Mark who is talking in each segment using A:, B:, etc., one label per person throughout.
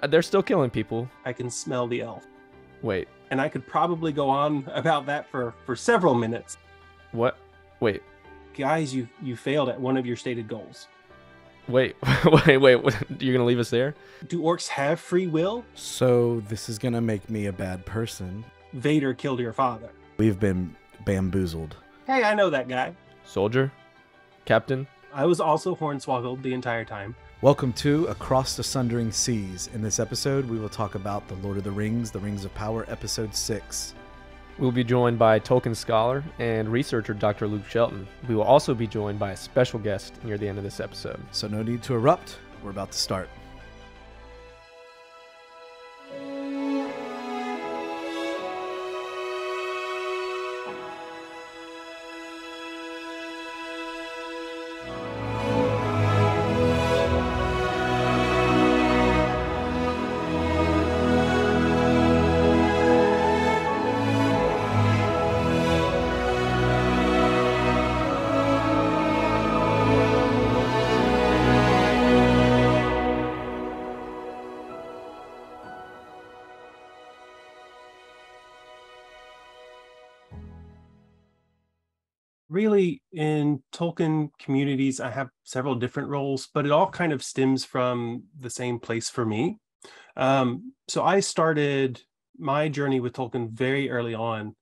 A: They're still killing people.
B: I can smell the elf.
A: Wait,
B: And I could probably go on about that for several minutes.
A: what? Wait,
B: Guys, you failed at one of your stated goals.
A: wait. You're gonna leave us there?
B: Do orcs have free will?
C: So this is gonna make me a bad person.
B: Vader killed your father.
C: We've been bamboozled.
B: Hey, I know that guy.
A: Soldier? Captain?
B: I was also Hornswoggled the entire time.
C: Welcome to Across the Sundering Seas. In this episode, we will talk about The Lord of the Rings, The Rings of Power, Episode 6.
A: We'll be joined by Tolkien scholar and researcher Dr. Luke Shelton. We will also be joined by a special guest near the end of this episode.
C: So no need to erupt. We're about to start.
B: Really, in Tolkien communities, I have several different roles, but it all kind of stems from the same place for me. So I started my journey with Tolkien very early on.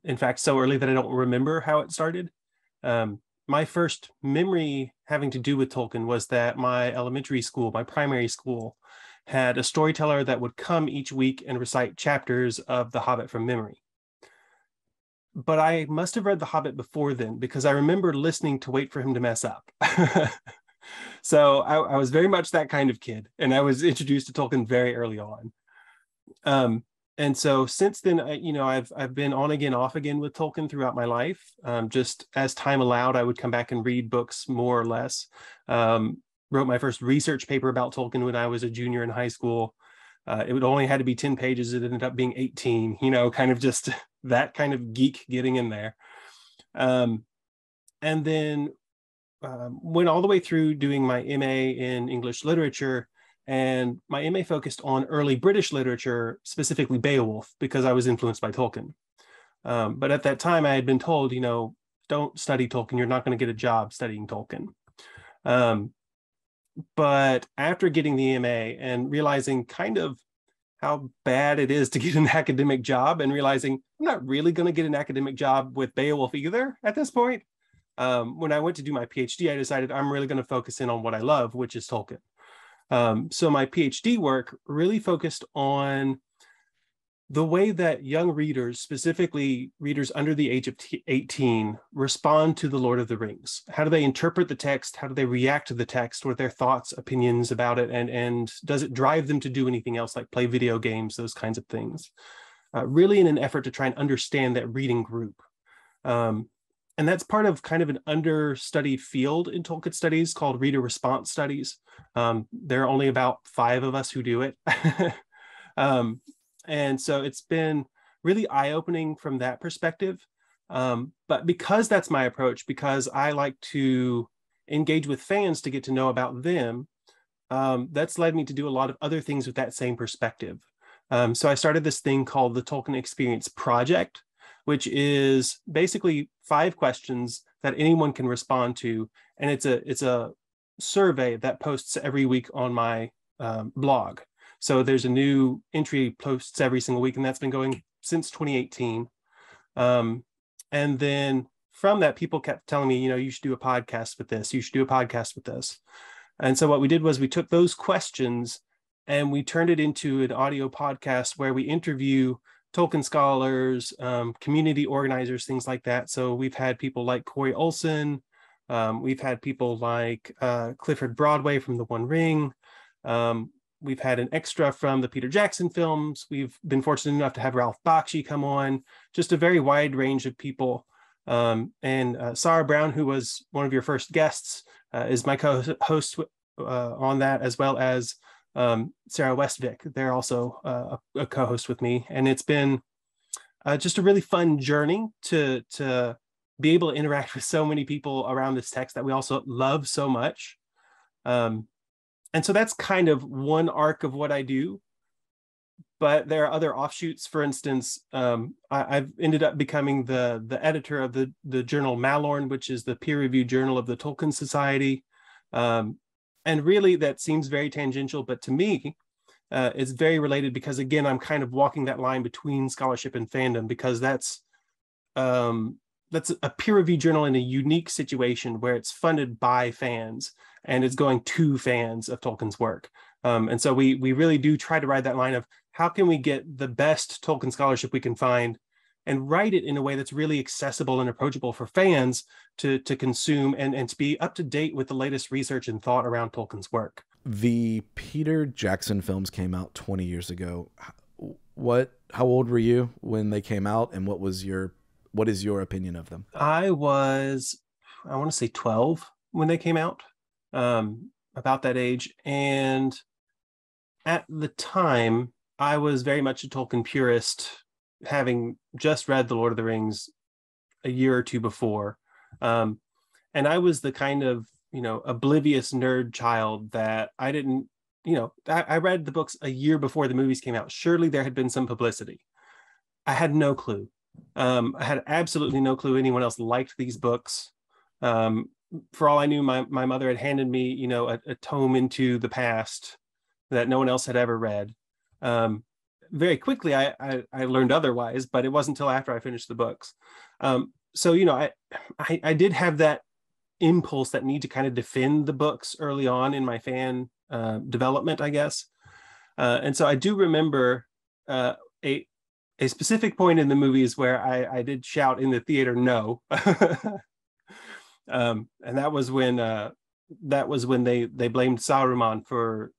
B: In fact, so early that I don't remember how it started. My first memory having to do with Tolkien was that my elementary school, my primary school, had a storyteller that would come each week and recite chapters of The Hobbit from memory. But I must have read The Hobbit before then, because I remember listening to wait for him to mess up. So I was very much that kind of kid, and I was introduced to Tolkien very early on. And so since then, I've been on again, off again with Tolkien throughout my life. Just as time allowed, I would come back and read books more or less. Wrote my first research paper about Tolkien when I was a junior in high school. It would only had to be 10 pages. It ended up being 18, kind of just that kind of geek getting in there. And then went all the way through doing my MA in English literature, and my MA focused on early British literature, specifically Beowulf, because I was influenced by Tolkien. But at that time I had been told, don't study Tolkien. You're not going to get a job studying Tolkien. But after getting the MA and realizing kind of how bad it is to get an academic job, and realizing I'm not really going to get an academic job with Beowulf either at this point, when I went to do my PhD, I decided I'm really going to focus in on what I love, which is Tolkien. So my PhD work really focused on the way that young readers, specifically readers under the age of 18, respond to The Lord of the Rings. How do they interpret the text? How do they react to the text? What are their thoughts, opinions about it? And does it drive them to do anything else, like play video games, those kinds of things? Really in an effort to try and understand that reading group. And that's part of kind of an understudied field in Tolkien studies called reader response studies. There are only about 5 of us who do it. And so it's been really eye-opening from that perspective. But because that's my approach, because I like to engage with fans to get to know about them, that's led me to do a lot of other things with that same perspective. So I started this thing called the Tolkien Experience Project, which is basically 5 questions that anyone can respond to. And it's a survey that posts every week on my blog. So there's a new entry posts every single week, and that's been going since 2018. And then from that, people kept telling me, you should do a podcast with this. You should do a podcast with this. And so what we did was we took those questions and we turned it into an audio podcast where we interview Tolkien scholars, community organizers, things like that. So we've had people like Corey Olson. We've had people like Clifford Broadway from The One Ring. We've had an extra from the Peter Jackson films. We've been fortunate enough to have Ralph Bakshi come on, just a very wide range of people. And Sarah Brown, who was one of your first guests, is my co-host on that, as well as Sarah Westvick. They're also a co-host with me. And it's been just a really fun journey to be able to interact with so many people around this text that we also love so much. And so that's kind of one arc of what I do. But there are other offshoots. For instance, I've ended up becoming the editor of the journal Malorn, which is the peer-reviewed journal of the Tolkien Society. And really, that seems very tangential, but to me, it's very related because, again, I'm kind of walking that line between scholarship and fandom, because that's a peer-reviewed journal in a unique situation where it's funded by fans and it's going to fans of Tolkien's work. And so we really do try to ride that line of how can we get the best Tolkien scholarship we can find and write it in a way that's really accessible and approachable for fans to consume and to be up to date with the latest research and thought around Tolkien's work.
C: The Peter Jackson films came out 20 years ago. How old were you when they came out, and what is your opinion of them?
B: I want to say 12 when they came out, about that age. And at the time, I was very much a Tolkien purist, having just read The Lord of the Rings a year or two before. And I was the kind of, oblivious nerd child that I didn't, I read the books a year before the movies came out. Surely there had been some publicity. I had no clue. I had absolutely no clue anyone else liked these books. For all I knew, my mother had handed me, a tome into the past that no one else had ever read. Very quickly, I learned otherwise, but it wasn't until after I finished the books. So, I did have that impulse, that need to kind of defend the books early on in my fan development, I guess. And so I do remember a specific point in the movies where I did shout in the theater, "No!" And that was when they blamed Saruman for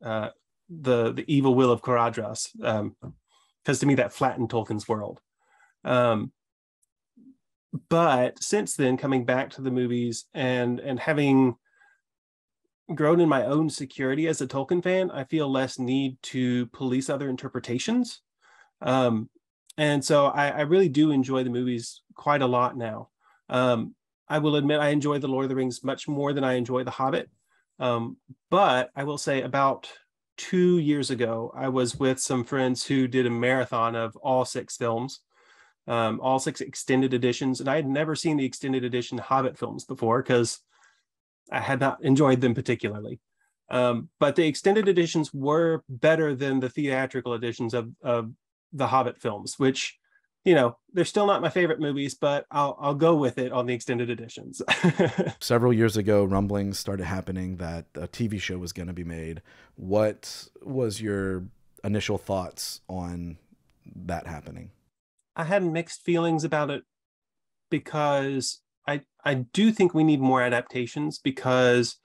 B: the evil will of Caradhras, because to me that flattened Tolkien's world. But since then, coming back to the movies and having grown in my own security as a Tolkien fan, I feel less need to police other interpretations. And so I really do enjoy the movies quite a lot now. I will admit I enjoy The Lord of the Rings much more than I enjoy The Hobbit. But I will say about 2 years ago, I was with some friends who did a marathon of all 6 films, all 6 extended editions. And I had never seen the extended edition Hobbit films before because I had not enjoyed them particularly. But the extended editions were better than the theatrical editions of the Hobbit films, which, they're still not my favorite movies, but I'll go with it on the extended editions.
C: Several years ago, rumblings started happening that a TV show was going to be made. What was your initial thoughts on that happening?
B: I had mixed feelings about it because I do think we need more adaptations, because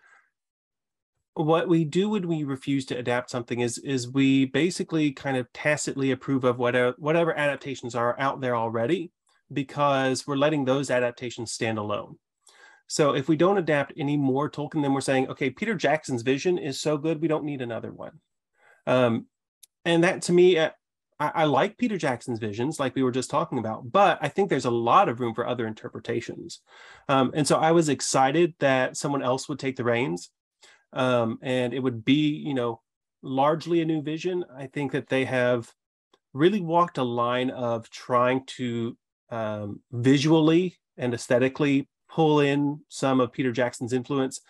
B: what we do when we refuse to adapt something is we basically kind of tacitly approve of whatever adaptations are out there already, because we're letting those adaptations stand alone. So if we don't adapt any more Tolkien, then we're saying, okay, Peter Jackson's vision is so good, we don't need another one. And that, to me, I like Peter Jackson's visions, like we were just talking about, but I think there's a lot of room for other interpretations. And so I was excited that someone else would take the reins. And it would be, largely a new vision. I think that they have really walked a line of trying to visually and aesthetically pull in some of Peter Jackson's influence.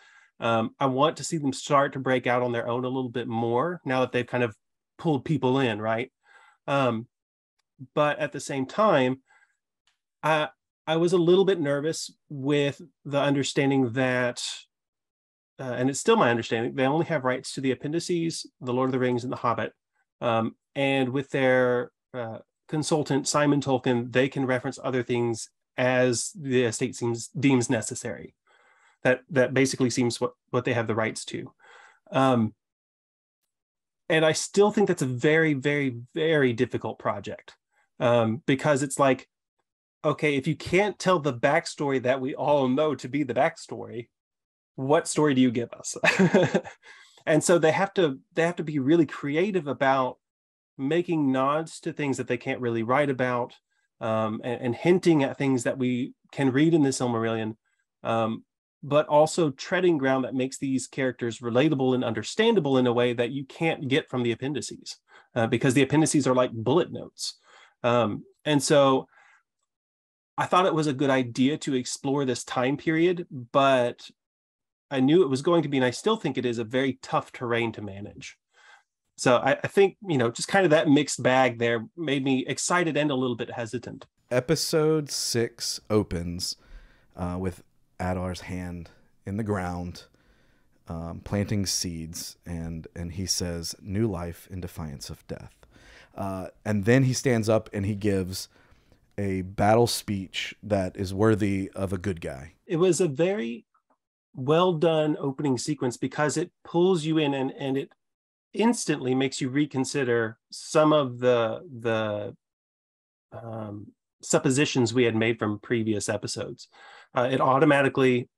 B: I want to see them start to break out on their own a little bit more now that they've kind of pulled people in, right? But at the same time, I was a little bit nervous with the understanding that, and it's still my understanding, they only have rights to the appendices, The Lord of the Rings, and The Hobbit. And with their consultant, Simon Tolkien, they can reference other things as the estate deems necessary. That basically seems what they have the rights to. And I still think that's a very, very, very difficult project, because it's like, okay, if you can't tell the backstory that we all know to be the backstory, what story do you give us? And so they have to be really creative about making nods to things that they can't really write about, and hinting at things that we can read in the Silmarillion, but also treading ground that makes these characters relatable and understandable in a way that you can't get from the appendices, because the appendices are like bullet notes. And so I thought it was a good idea to explore this time period, but I knew it was going to be, and I still think it is, a very tough terrain to manage. So I think, just kind of that mixed bag there made me excited and a little bit hesitant.
C: Episode 6 opens with Adar's hand in the ground, planting seeds, and he says, "New life in defiance of death." And then he stands up and he gives a battle speech that is worthy of a good guy.
B: It was a very well done opening sequence because it pulls you in and it instantly makes you reconsider some of the suppositions we had made from previous episodes. It automatically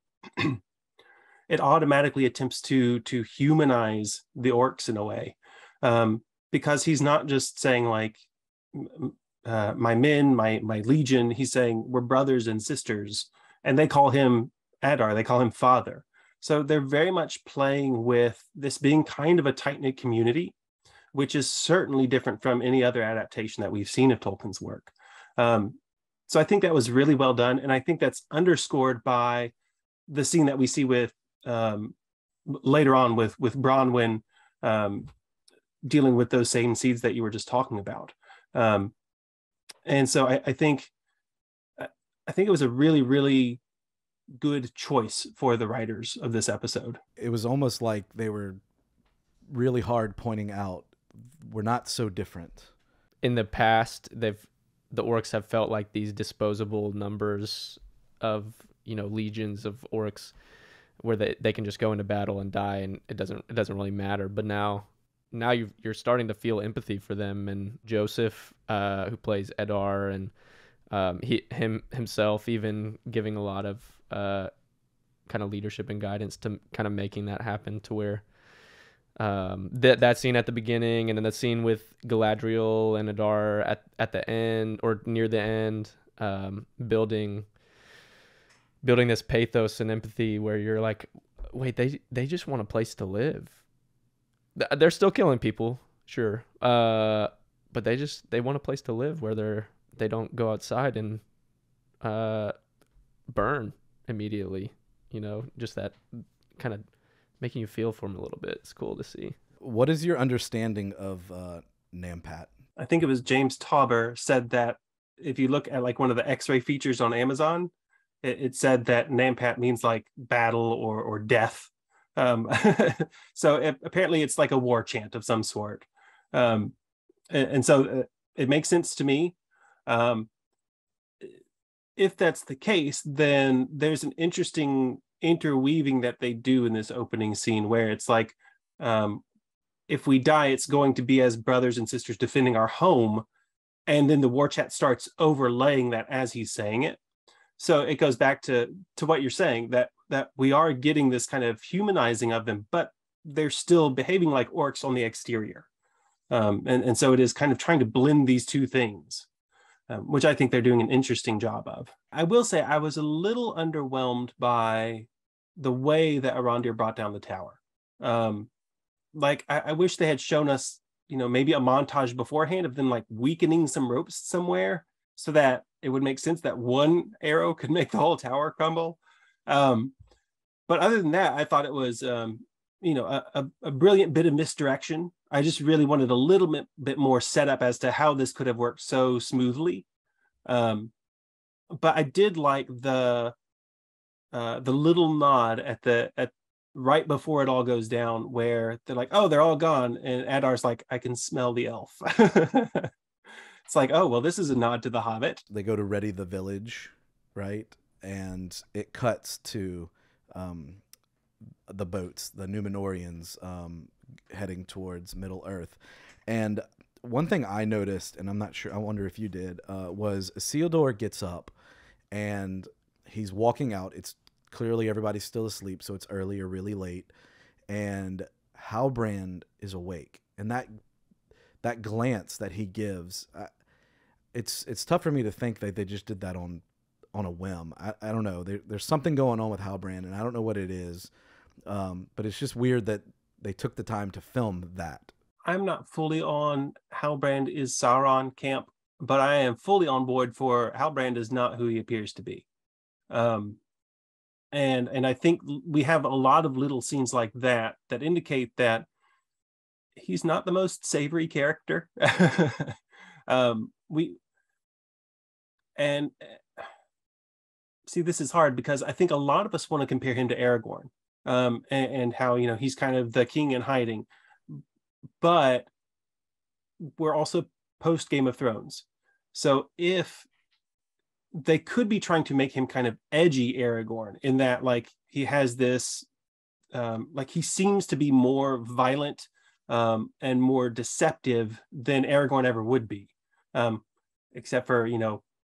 B: attempts to humanize the orcs in a way, because he's not just saying like my men, my legion. He's saying we're brothers and sisters, and they call him Edar. They call him father. So they're very much playing with this being kind of a tight-knit community, which is certainly different from any other adaptation that we've seen of Tolkien's work. So I think that was really well done. And I think that's underscored by the scene that we see with later on with Bronwyn dealing with those same seeds that you were just talking about. And so I think it was a really, really good choice for the writers of this episode.
C: It was almost like they were really hard pointing out we're not so different.
A: In the past, the orcs have felt like these disposable numbers of, legions of orcs where they can just go into battle and die and it doesn't really matter. But now you're starting to feel empathy for them, and Joseph, who plays Edar, and himself even giving a lot of kind of leadership and guidance to kind of making that happen, to where that scene at the beginning, and then the scene with Galadriel and Edar at the end or near the end, building this pathos and empathy where you're like, wait, they just want a place to live. They're still killing people, sure, but they want a place to live where they don't go outside and burn immediately. Just that kind of making you feel for them a little bit. It's cool to see.
C: What is your understanding of Nampat?
B: I think it was James Tauber said that if you look at like one of the X-ray features on Amazon, it said that Nampat means like battle or death. So apparently it's like a war chant of some sort. And so it makes sense to me. If that's the case, then there's an interesting interweaving that they do in this opening scene where it's like, if we die, it's going to be as brothers and sisters defending our home. And then the war chat starts overlaying that as he's saying it. So it goes back to what you're saying, that we are getting this kind of humanizing of them, but they're still behaving like orcs on the exterior. And so it is kind of trying to blend these two things, which I think they're doing an interesting job of. I will say I was a little underwhelmed by the way that Arondir brought down the tower. I wish they had shown us, maybe a montage beforehand of them like weakening some ropes somewhere so that it would make sense that one arrow could make the whole tower crumble. But other than that, I thought it was, a brilliant bit of misdirection. I just really wanted a little bit more setup as to how this could have worked so smoothly. But I did like the little nod at right before it all goes down, where they're like, "Oh, they're all gone," and Adar's like, "I can smell the elf." It's like, oh, well, this is a nod to The Hobbit.
C: They go to ready the village, right? And it cuts to the boats, the Minorians, heading towards Middle Earth. And one thing I noticed, and I'm not sure, I wonder if you did, was Isildur gets up and he's walking out. It's clearly everybody's still asleep, so it's early or really late. And Halbrand is awake. And that glance that he gives, it's tough for me to think that they just did that on on a whim. I don't know. There's something going on with Halbrand, and I don't know what it is. But it's just weird that they took the time to film that.
B: I'm not fully on Halbrand is Sauron camp, but I am fully on board for Halbrand is not who he appears to be. And I think we have a lot of little scenes like that indicate that he's not the most savory character. See, this is hard because I think a lot of us want to compare him to Aragorn, and how, he's kind of the king in hiding, but we're also post Game of Thrones. So if they could be trying to make him kind of edgy Aragorn in that, like, he has this, like, he seems to be more violent and more deceptive than Aragorn ever would be, except for,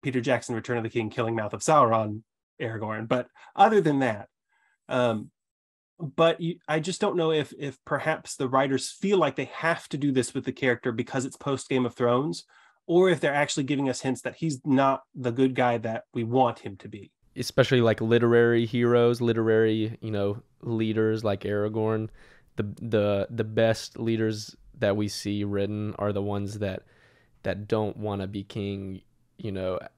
B: Peter Jackson, Return of the King, killing Mouth of Sauron Aragorn. But other than that, I just don't know if perhaps the writers feel like they have to do this with the character because it's post Game of Thrones, or if they're actually giving us hints that he's not the good guy that we want him to be.
A: Especially like literary heroes, literary, leaders like Aragorn. The best leaders that we see written are the ones that don't want to be king,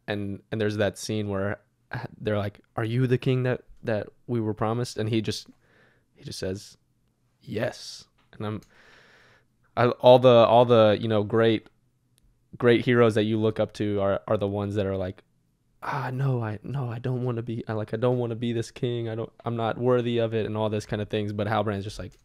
A: and there's that scene where they're like, "Are you the king that we were promised?" And he just says, "Yes." And all the great heroes that you look up to are the ones that are like, no, I don't want to be, I don't want to be this king. I'm not worthy of it, and all this kind of things. But Halbrand's just like,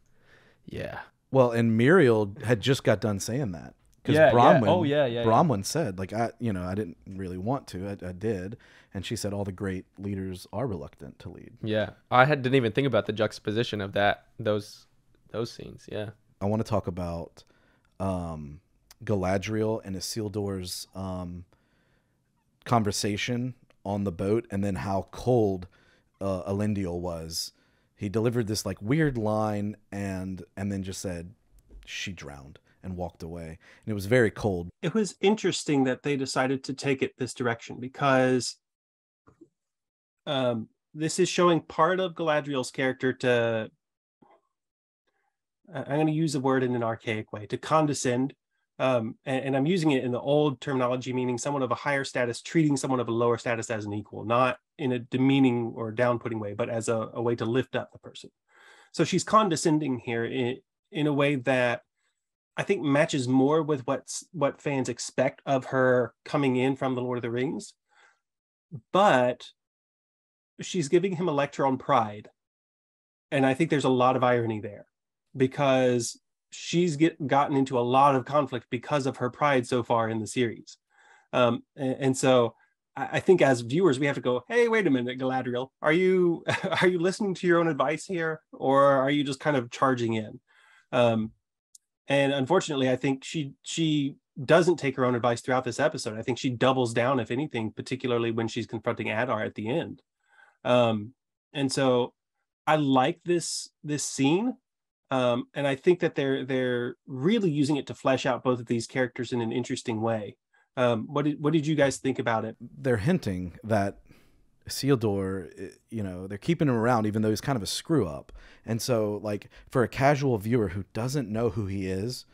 A: yeah.
C: Well, and Muriel had just got done saying that.
A: Yeah,
C: Bronwyn,
A: yeah.
C: Bronwyn said, like, I didn't really want to. I did. And she said all the great leaders are reluctant to lead.
A: Yeah. Didn't even think about the juxtaposition of those scenes. Yeah.
C: I want to talk about Galadriel and Isildur's conversation on the boat, and then how cold Elendil was. He delivered this like weird line and then just said she drowned and walked away. And it was very cold.
B: It was interesting that they decided to take it this direction because this is showing part of Galadriel's character to, I'm going to use a word in an archaic way, to condescend. And I'm using it in the old terminology, meaning someone of a higher status treating someone of a lower status as an equal, not in a demeaning or down-putting way, but as a way to lift up the person. So she's condescending here in a way that I think matches more with what fans expect of her coming in from The Lord of the Rings. But she's giving him a lecture on pride. And I think there's a lot of irony there because she's gotten into a lot of conflict because of her pride so far in the series. And so I think as viewers, we have to go, hey, wait a minute, Galadriel, are you listening to your own advice here? Or are you just kind of charging in? And unfortunately, I think she doesn't take her own advice throughout this episode. I think she doubles down, if anything, particularly when she's confronting Edar at the end. And so I like this scene. And I think that they're really using it to flesh out both of these characters in an interesting way. What did you guys think about it?
C: They're hinting that Isildur, they're keeping him around even though he's kind of a screw up. And so, like, for a casual viewer who doesn't know who he is,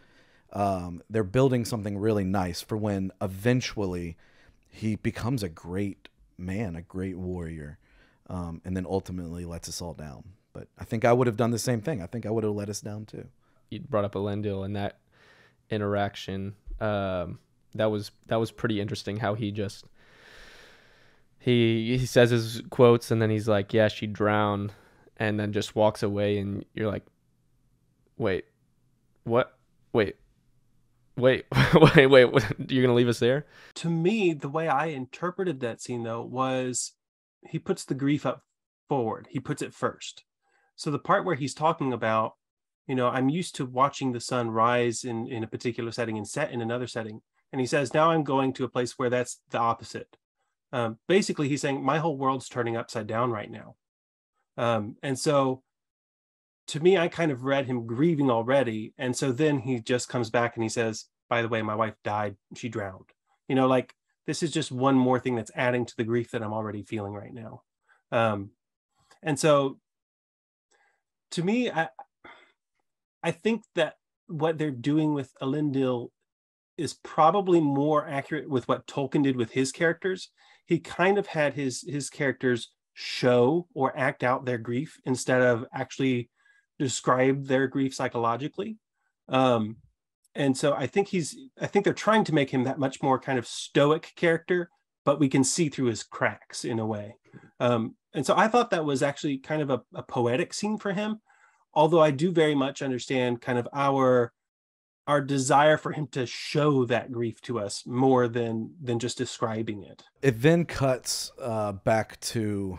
C: they're building something really nice for when eventually he becomes a great man, a great warrior, and then ultimately lets us all down. But I think I would have done the same thing. I think I would have let us down too.
A: You brought up Elendil and that interaction. That was pretty interesting. How he just he says his quotes and then he's like, "Yeah, she drowned," and then just walks away. And you're like, "Wait, what? Wait, what? You're gonna leave us there?"
B: To me, the way I interpreted that scene though was he puts the grief up forward. He puts it first. So the part where he's talking about, I'm used to watching the sun rise in a particular setting and set in another setting. And he says, now I'm going to a place where that's the opposite. Basically, he's saying my whole world's turning upside down right now. And so to me, I kind of read him grieving already. And so then he just comes back and he says, by the way, my wife died. She drowned. Like this is just one more thing that's adding to the grief that I'm already feeling right now. And so to me, I think that what they're doing with Elendil is probably more accurate with what Tolkien did with his characters. He kind of had his characters show or act out their grief instead of actually describe their grief psychologically. And so I think they're trying to make him that much more kind of stoic character, but we can see through his cracks in a way. And so I thought that was actually kind of a poetic scene for him, although I do very much understand kind of our desire for him to show that grief to us more than just describing it.
C: It then cuts back to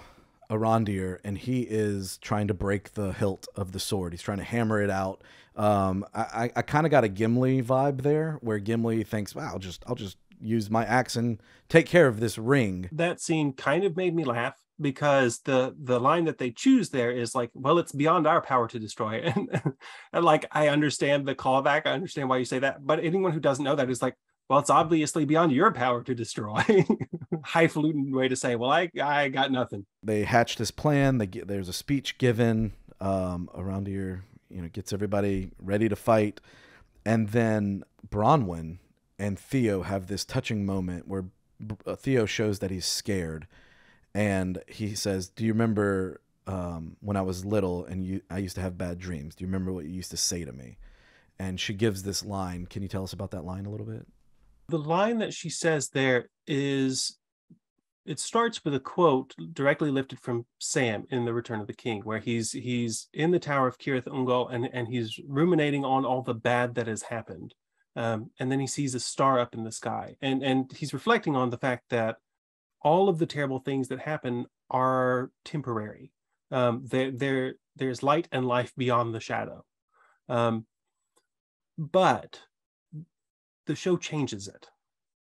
C: Arondir, and he is trying to break the hilt of the sword. He's trying to hammer it out. I kind of got a Gimli vibe there, where Gimli thinks, "Wow, I'll just use my axe and take care of this ring."
B: That scene kind of made me laugh because the line that they choose there is like, well, it's beyond our power to destroy it. And like, I understand the callback. I understand why you say that. But anyone who doesn't know that is like, well, it's obviously beyond your power to destroy. Highfalutin way to say, well, I got nothing.
C: They hatch this plan. There's a speech given. Arondir, gets everybody ready to fight. And then Bronwyn and Theo have this touching moment where Theo shows that he's scared. And he says, "Do you remember when I was little and I used to have bad dreams? Do you remember what you used to say to me?" And she gives this line. Can you tell us about that line a little bit?
B: The line that she says there is, it starts with a quote directly lifted from Sam in The Return of the King, where he's in the Tower of Cirith Ungol and he's ruminating on all the bad that has happened. And then he sees a star up in the sky. And he's reflecting on the fact that all of the terrible things that happen are temporary. There's light and life beyond the shadow. But the show changes it.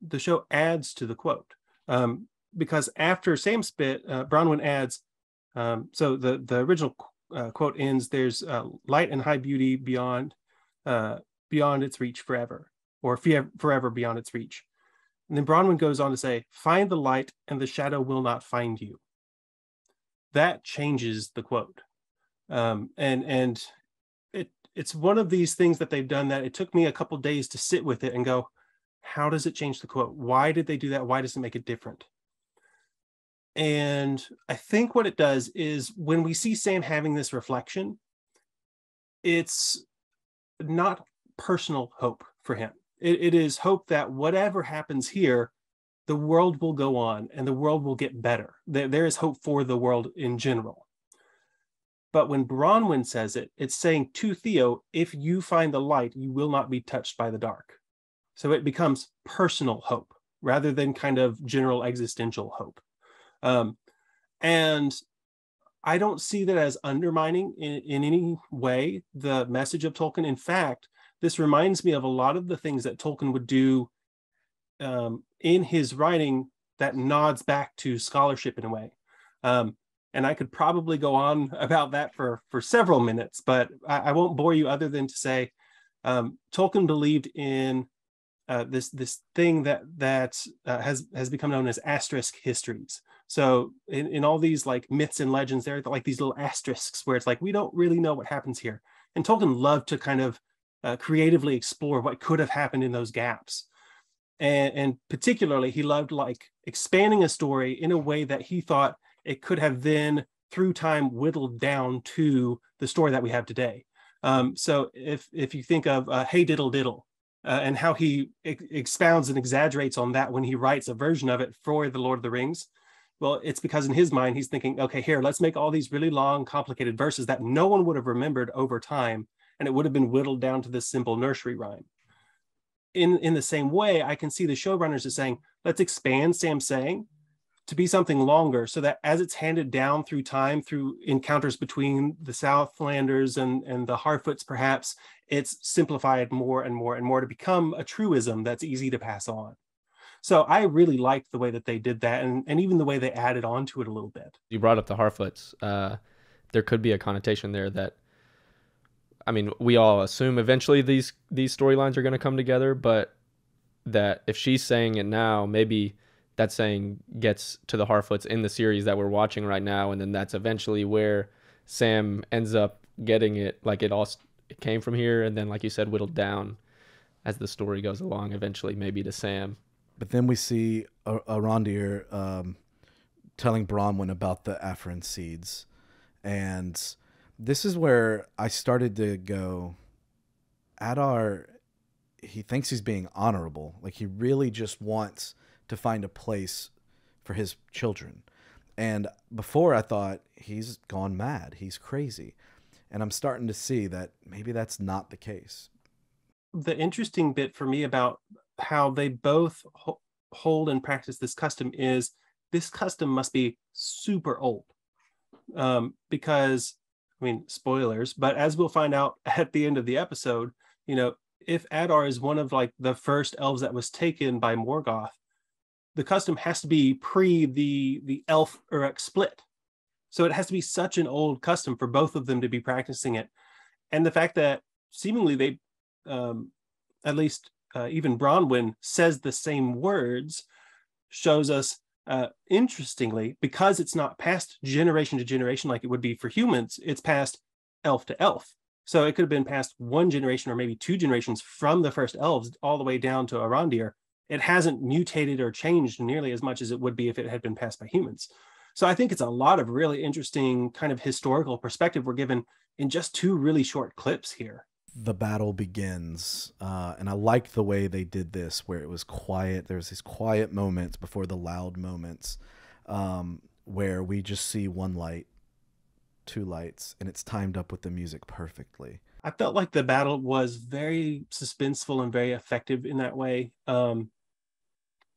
B: The show adds to the quote. Because after Sam's bit, Bronwyn adds, so the original quote ends, there's light and high beauty beyond its reach forever, or forever beyond its reach. And then Bronwyn goes on to say, find the light and the shadow will not find you. That changes the quote. And it's one of these things that they've done that it took me a couple days to sit with it and go, how does it change the quote? Why did they do that? Why does it make it different? And I think what it does is when we see Sam having this reflection, it's not personal hope for him. It is hope that whatever happens here, the world will go on and the world will get better. There is hope for the world in general. But when Bronwyn says it, it's saying to Theo, if you find the light, you will not be touched by the dark. So it becomes personal hope rather than kind of general existential hope. And I don't see that as undermining in any way the message of Tolkien. In fact, this reminds me of a lot of the things that Tolkien would do in his writing that nods back to scholarship in a way. And I could probably go on about that for several minutes, but I won't bore you other than to say Tolkien believed in this thing that has become known as asterisk histories. So in all these like myths and legends, there are like these little asterisks where it's like, we don't really know what happens here. And Tolkien loved to kind of creatively explore what could have happened in those gaps. And particularly, he loved like expanding a story in a way that he thought it could have then, through time, whittled down to the story that we have today. So if you think of Hey Diddle Diddle, and how he expounds and exaggerates on that when he writes a version of it for The Lord of the Rings, well, it's because in his mind, he's thinking, okay, here, let's make all these really long, complicated verses that no one would have remembered over time, and it would have been whittled down to this simple nursery rhyme. In the same way, I can see the showrunners as saying, let's expand Sam's saying to be something longer so that as it's handed down through time, through encounters between the Southlanders and the Harfoots, perhaps, it's simplified more and more and more to become a truism that's easy to pass on. So I really liked the way that they did that, and even the way they added on to it a little bit.
A: You brought up the Harfoots. There could be a connotation there that, I mean, we all assume eventually these storylines are going to come together, but that if she's saying it now, maybe that saying gets to the Harfoots in the series that we're watching right now, and then that's eventually where Sam ends up getting it. Like it came from here, and then like you said, whittled down as the story goes along, eventually maybe to Sam.
C: But then we see Arondir telling Bronwyn about the Afrin seeds, and this is where I started to go, Edar, he thinks he's being honorable. Like, he really just wants to find a place for his children. And before I thought, he's gone mad, he's crazy. And I'm starting to see that maybe that's not the case.
B: The interesting bit for me about how they both hold and practice this custom is this custom must be super old. Because, I mean, spoilers, but as we'll find out at the end of the episode, if Edar is one of like the first elves that was taken by Morgoth, the custom has to be pre the elf Uruk split. So it has to be such an old custom for both of them to be practicing it. And the fact that seemingly they, at least even Bronwyn says the same words, shows us, interestingly, because it's not passed generation to generation like it would be for humans, it's passed elf to elf. So it could have been passed one generation or maybe two generations from the first elves all the way down to Arondir. It hasn't mutated or changed nearly as much as it would be if it had been passed by humans. So I think it's a lot of really interesting kind of historical perspective we're given in just two really short clips here.
C: The battle begins, and I liked the way they did this, where it was quiet. There's these quiet moments before the loud moments, where we just see one light, two lights, and it's timed up with the music perfectly.
B: I felt like the battle was very suspenseful and very effective in that way.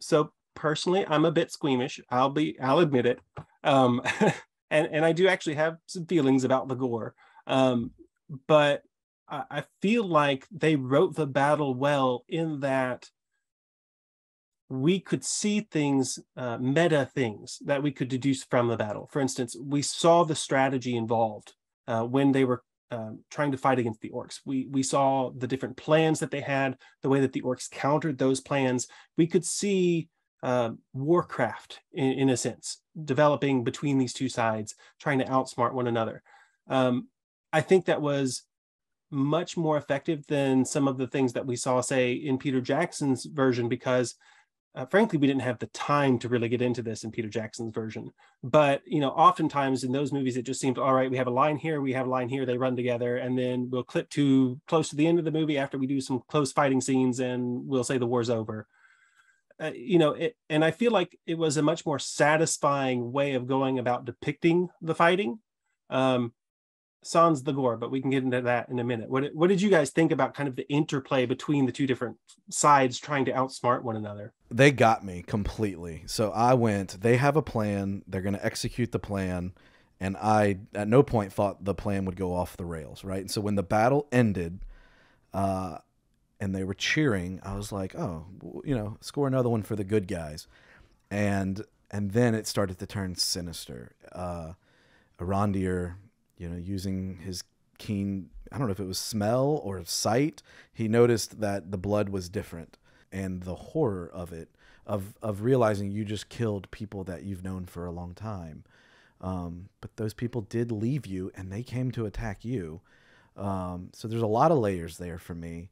B: So personally, I'm a bit squeamish. I'll admit it. And I do actually have some feelings about the gore. But I feel like they wrote the battle well in that we could see things, meta things that we could deduce from the battle. For instance, we saw the strategy involved when they were trying to fight against the orcs. We saw the different plans that they had, the way that the orcs countered those plans. We could see warcraft in a sense developing between these two sides, trying to outsmart one another. I think that was much more effective than some of the things that we saw, say, in Peter Jackson's version, because frankly, we didn't have the time to really get into this in Peter Jackson's version. But, oftentimes in those movies, it just seemed, all right, we have a line here, we have a line here, they run together, and then we'll clip to close to the end of the movie after we do some close fighting scenes, and we'll say the war's over. And I feel like it was a much more satisfying way of going about depicting the fighting. Sans the gore, but we can get into that in a minute. What did you guys think about kind of the interplay between the two different sides trying to outsmart one another?
C: They got me completely. So I went, they have a plan, they're going to execute the plan, and I at no point thought the plan would go off the rails, right? And so when the battle ended, and they were cheering, I was like, oh, score another one for the good guys. And then it started to turn sinister. Arondir, using his keen, I don't know if it was smell or sight, he noticed that the blood was different, and the horror of it, of realizing you just killed people that you've known for a long time. But those people did leave you, and they came to attack you. So there's a lot of layers there for me.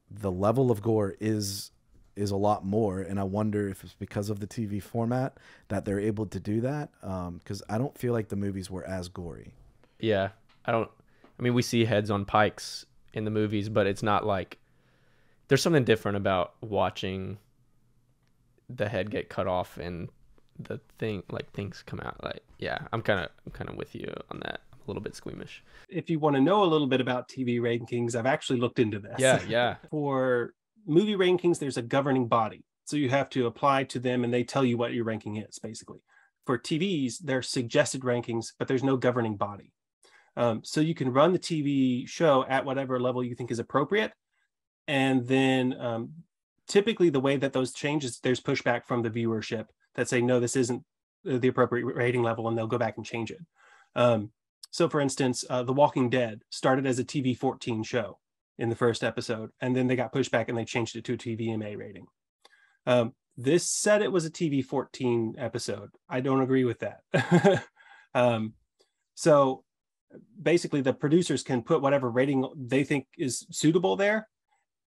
C: The level of gore is a lot more, and I wonder if it's because of the TV format that they're able to do that, because I don't feel like the movies were as gory.
A: Yeah, we see heads on pikes in the movies, but it's not like, there's something different about watching the head get cut off and the things come out. Like, yeah, I'm kind of with you on that. I'm a little bit squeamish.
B: If you want to know a little bit about TV rankings, I've actually looked into this.
A: Yeah.
B: For movie rankings, there's a governing body. So you have to apply to them, and they tell you what your ranking is, basically. For TVs, there's suggested rankings, but there's no governing body. So you can run the TV show at whatever level you think is appropriate. And then typically the way that those changes, there's pushback from the viewership that say, no, this isn't the appropriate rating level, and they'll go back and change it. So for instance, The Walking Dead started as a TV 14 show in the first episode, and then they got pushed back and they changed it to a TVMA rating. This said it was a TV-14 episode. I don't agree with that. So basically the producers can put whatever rating they think is suitable there.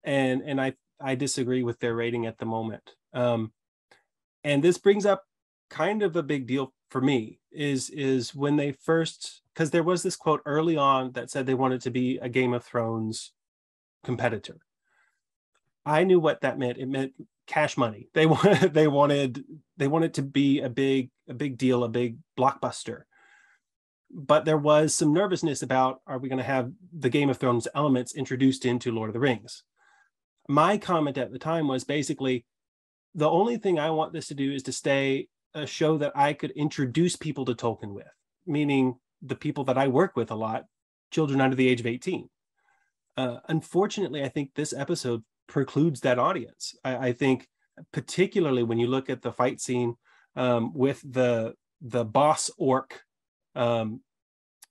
B: And I disagree with their rating at the moment. And this brings up kind of a big deal for me is when they first, because there was this quote early on that said they wanted to be a Game of Thrones competitor. I knew what that meant. It meant cash money. They wanted to be a big deal, a big blockbuster. But there was some nervousness about, are we going to have the Game of Thrones elements introduced into Lord of the Rings? My comment at the time was basically, the only thing I want this to do is to stay a show that I could introduce people to Tolkien with, meaning the people that I work with a lot, children under the age of 18. Unfortunately, I think this episode precludes that audience. I think particularly when you look at the fight scene with the boss orc,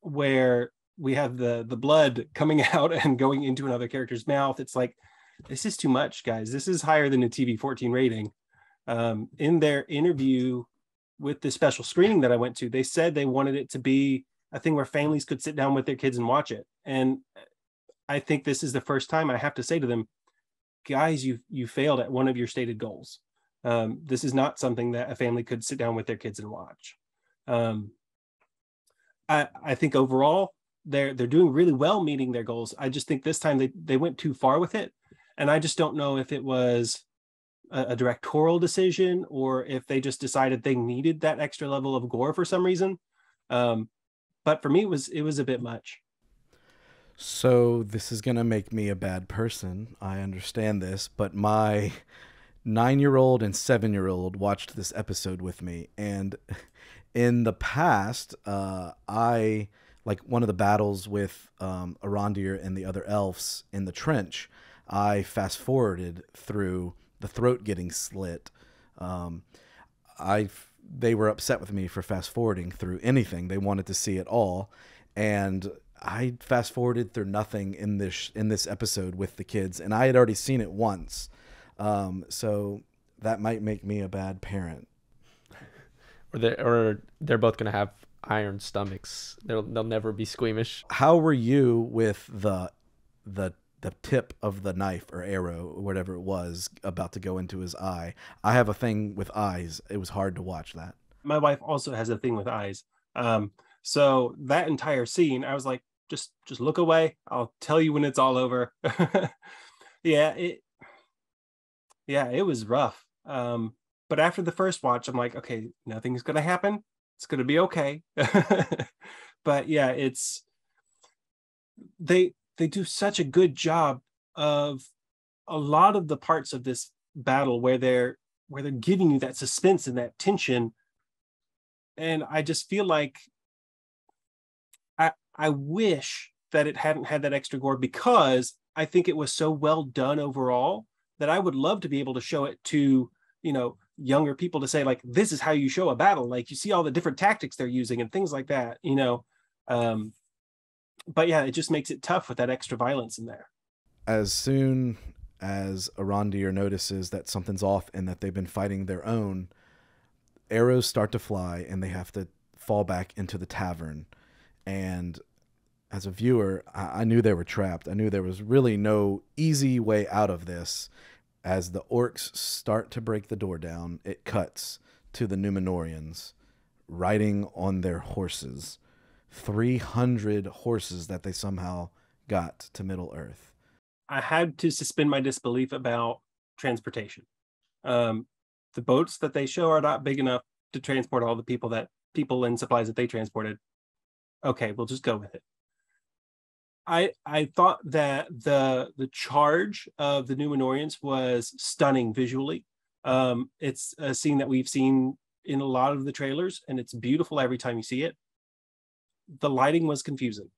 B: where we have the blood coming out and going into another character's mouth. It's like, this is too much, guys. This is higher than a TV-14 rating. In their interview with the special screening that I went to, they said they wanted it to be a thing where families could sit down with their kids and watch it. And I think this is the first time I have to say to them, guys, you failed at one of your stated goals. This is not something that a family could sit down with their kids and watch. I think overall they're doing really well meeting their goals. I just think this time they went too far with it. And I just don't know if it was a directorial decision or if they just decided they needed that extra level of gore for some reason. But for me, it was a bit much.
C: So this is going to make me a bad person. I understand this, but my 9-year-old and 7-year-old watched this episode with me. And in the past, I, like one of the battles with Arondir and the other elves in the trench, I fast forwarded through the throat getting slit. They were upset with me for fast forwarding through anything. They wanted to see it all. And I fast forwarded through nothing in this episode with the kids, and I had already seen it once. So that might make me a bad parent.
A: Or they're both going to have iron stomachs. They'll never be squeamish.
C: How were you with the tip of the knife or arrow or whatever it was about to go into his eye? I have a thing with eyes. It was hard to watch that.
B: My wife also has a thing with eyes. So that entire scene, I was like, just look away. I'll tell you when it's all over. It was rough. But after the first watch, I'm like, okay, nothing's going to happen. It's going to be okay. But yeah, they do such a good job of a lot of the parts of this battle where they're giving you that suspense and that tension. And I just feel like I wish that it hadn't had that extra gore, because I think it was so well done overall that I would love to be able to show it to, younger people, to say, like, this is how you show a battle. Like, you see all the different tactics they're using and things like that, But yeah, it just makes it tough with that extra violence in there.
C: As soon as Arondir notices that something's off and that they've been fighting their own, arrows start to fly and they have to fall back into the tavern. And as a viewer, I knew they were trapped. I knew there was really no easy way out of this. As the orcs start to break the door down, it cuts to the Minorians riding on their horses. 300 horses that they somehow got to Middle-earth.
B: I had to suspend my disbelief about transportation. The boats that they show are not big enough to transport all the people and supplies that they transported. Okay, we'll just go with it. I thought that the charge of the Minorians was stunning visually. It's a scene that we've seen in a lot of the trailers, and it's beautiful every time you see it. The lighting was confusing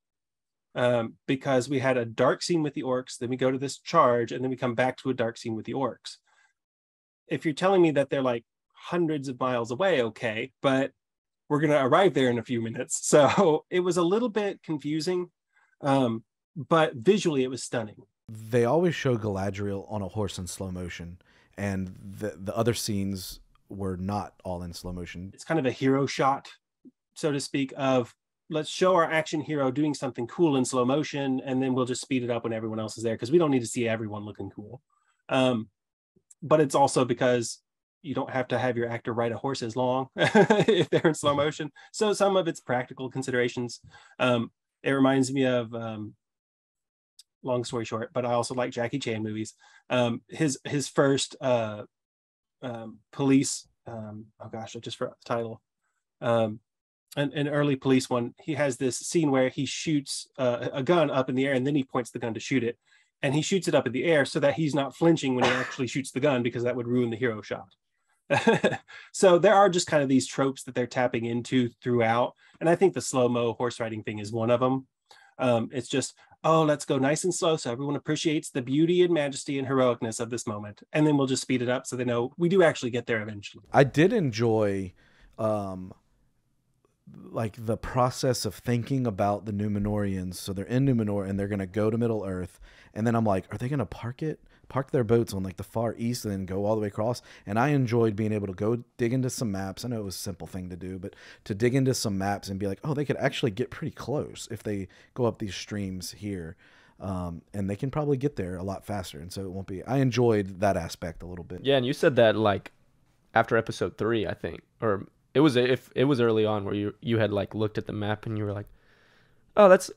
B: because we had a dark scene with the orcs, then we go to this charge, and then we come back to a dark scene with the orcs. If you're telling me that they're like hundreds of miles away, okay, but we're going to arrive there in a few minutes. So it was a little bit confusing, but visually it was stunning.
C: They always show Galadriel on a horse in slow motion, and the other scenes were not all in slow motion.
B: It's kind of a hero shot, so to speak, of let's show our action hero doing something cool in slow motion, and then we'll just speed it up when everyone else is there, because we don't need to see everyone looking cool. But it's also because you don't have to have your actor ride a horse as long if they're in slow motion. So some of it's practical considerations. It reminds me of, long story short, but I also like Jackie Chan movies. His first police, oh gosh, I just forgot the title. An early police one, he has this scene where he shoots a gun up in the air, and then he points the gun to shoot it. And he shoots it up in the air so that he's not flinching when he actually shoots the gun, because that would ruin the hero shot. So there are just kind of these tropes that they're tapping into throughout. And I think the slow-mo horse riding thing is one of them. It's just, oh, let's go nice and slow so everyone appreciates the beauty and majesty and heroicness of this moment. And then we'll just speed it up so they know we do actually get there eventually.
C: I did enjoy like the process of thinking about the Minorians. So they're in Numenor and they're going to go to Middle Earth. And then I'm like, are they going to park their boats on like the far east and then go all the way across? And I enjoyed being able to go dig into some maps. I know it was a simple thing to do, but to dig into some maps and be like, oh, they could actually get pretty close if they go up these streams here. And they can probably get there a lot faster. And so it won't be, I enjoyed that aspect a little bit.
A: Yeah. And you said that like after episode 3, I think, or it was early on where you had like looked at the map and you were like, oh, that's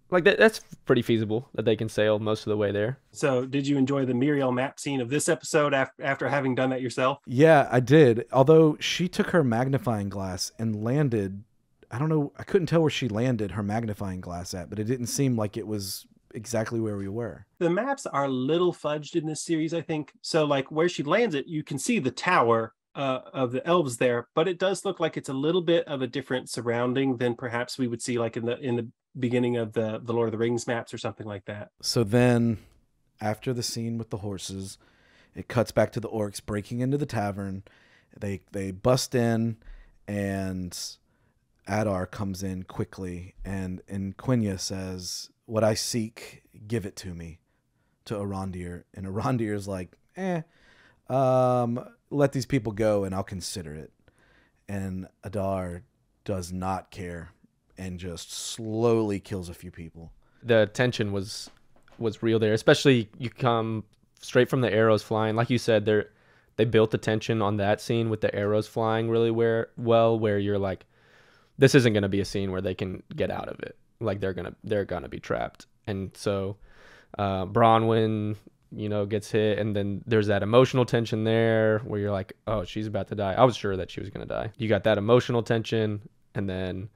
A: that's pretty feasible that they can sail most of the way there.
B: So did you enjoy the Muriel map scene of this episode after having done that yourself?
C: Yeah, I did. Although she took her magnifying glass and landed, I don't know, I couldn't tell where she landed her magnifying glass at, but it didn't seem like it was exactly where we were.
B: The maps are a little fudged in this series, I think. So like where she lands it, you can see the tower of the elves there, but it does look like it's a little bit of a different surrounding than perhaps we would see like in the beginning of the Lord of the Rings maps or something like that.
C: So then after the scene with the horses, it cuts back to the orcs breaking into the tavern. They bust in, and Edar comes in quickly, and Quenya says, what I seek, give it to me, to Arondir. And Arondir's like, let these people go and I'll consider it. And Edar does not care and just slowly kills a few people.
A: The tension was real there, especially you come straight from the arrows flying. Like you said, they built the tension on that scene with the arrows flying really where you're like, this isn't going to be a scene where they can get out of it. Like they're gonna be trapped. And so Bronwyn, gets hit, and then there's that emotional tension there where you're like, oh, she's about to die. I was sure that she was going to die. You got that emotional tension, and then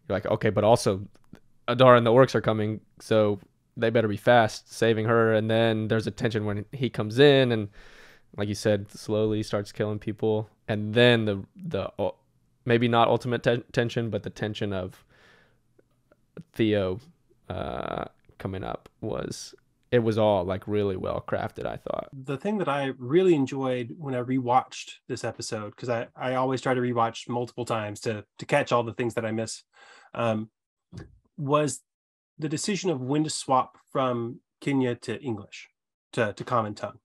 A: you're like, okay, but also Edar and the orcs are coming, so they better be fast saving her. And then there's a tension when he comes in and, like you said, slowly starts killing people. And then the maybe not ultimate tension, but the tension of Theo coming up was all like really well crafted, I thought.
B: The thing that I really enjoyed when I rewatched this episode, because I always try to rewatch multiple times to catch all the things that I miss, was the decision of when to swap from Quenya to English, to Common Tongue.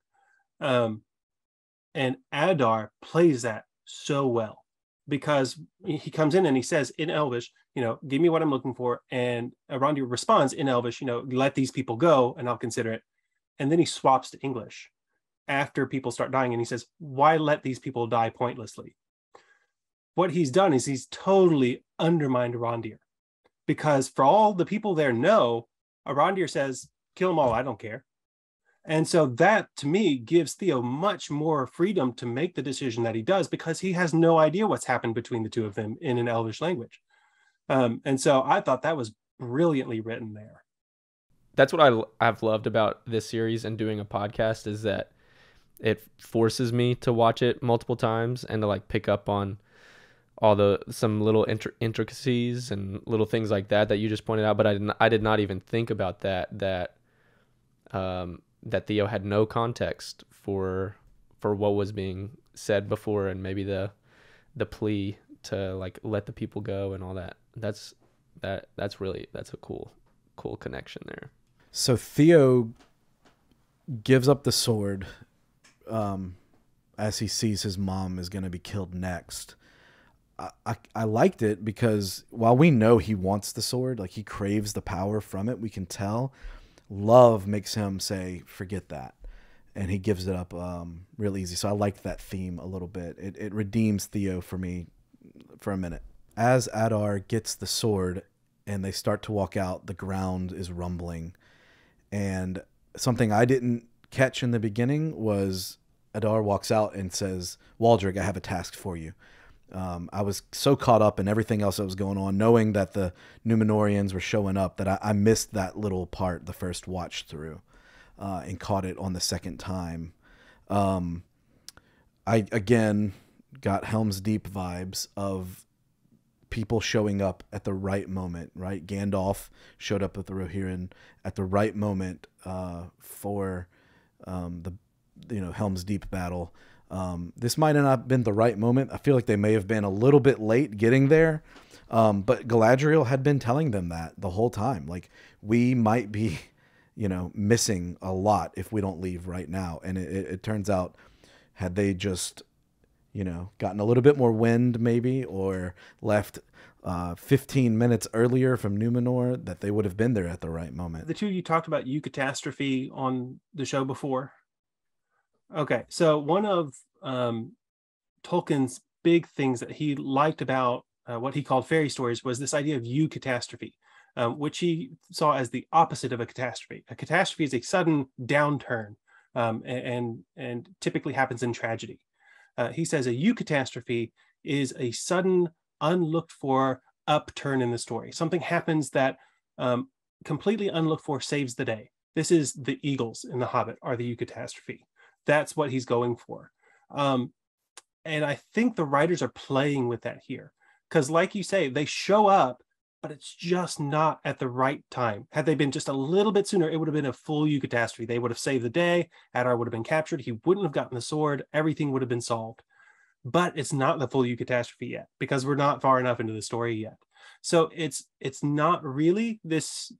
B: And Edar plays that so well, because he comes in and he says in Elvish, give me what I'm looking for. And Arondir responds in Elvish, let these people go and I'll consider it. And then he swaps to English after people start dying. And he says, why let these people die pointlessly? What he's done is he's totally undermined Arondir, because for all the people there know, Arondir says, kill them all, I don't care. And so that, to me, gives Theo much more freedom to make the decision that he does, because he has no idea what's happened between the two of them in an Elvish language. And so I thought that was brilliantly written there.
A: That's what I've loved about this series and doing a podcast, is that it forces me to watch it multiple times and to like pick up on all some little intricacies and little things like that you just pointed out. But I did not even think about that Theo had no context for what was being said before, and maybe the plea to like let the people go and all that. That's a cool connection there.
C: So Theo gives up the sword as he sees his mom is going to be killed next. I liked it because while we know he wants the sword, like he craves the power from it, we can tell love makes him say, forget that. And he gives it up real easy. So I liked that theme a little bit. It redeems Theo for me for a minute. As Edar gets the sword and they start to walk out, the ground is rumbling. And something I didn't catch in the beginning was Edar walks out and says, Waldreg, I have a task for you. I was so caught up in everything else that was going on, knowing that the Minorians were showing up, that I missed that little part the first watch through and caught it on the second time. I, again, got Helm's Deep vibes of people showing up at the right moment, right? Gandalf showed up with the Rohirrim at the right moment for the Helm's Deep battle. This might have not been the right moment. I feel like they may have been a little bit late getting there. But Galadriel had been telling them that the whole time. Like, we might be, missing a lot if we don't leave right now. And it turns out, had they just, gotten a little bit more wind maybe, or left 15 minutes earlier from Numenor, that they would have been there at the right moment.
B: The two of you talked about eucatastrophe on the show before. Okay, so one of Tolkien's big things that he liked about what he called fairy stories was this idea of eucatastrophe, which he saw as the opposite of a catastrophe. A catastrophe is a sudden downturn and typically happens in tragedy. He says a eucatastrophe is a sudden, unlooked for upturn in the story. Something happens that completely unlooked for saves the day. This is the eagles in The Hobbit are the eucatastrophe. That's what he's going for. And I think the writers are playing with that here. Because like you say, they show up, but it's just not at the right time. Had they been just a little bit sooner, it would have been a full eucatastrophe. They would have saved the day. Edar would have been captured. He wouldn't have gotten the sword. Everything would have been solved. But it's not the full eucatastrophe yet, because we're not far enough into the story yet. So it's not really this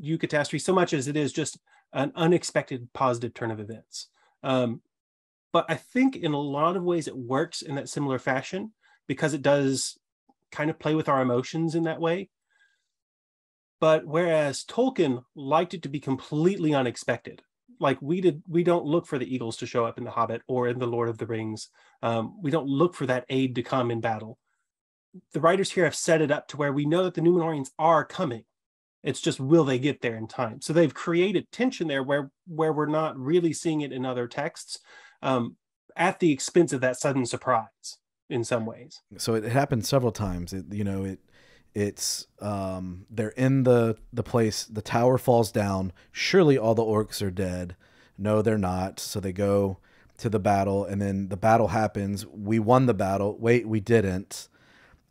B: eucatastrophe so much as it is just an unexpected positive turn of events. But I think in a lot of ways it works in that similar fashion, because it does kind of play with our emotions in that way. But whereas Tolkien liked it to be completely unexpected, like we don't look for the eagles to show up in The Hobbit or in The Lord of the Rings. We don't look for that aid to come in battle. The writers here have set it up to where we know that the Numenorians are coming. It's just, will they get there in time? So they've created tension there where we're not really seeing it in other texts, at the expense of that sudden surprise in some ways.
C: So it happened several times. It's they're in the place, the tower falls down. Surely all the orcs are dead. No, they're not. So they go to the battle, and then the battle happens. We won the battle. Wait, we didn't.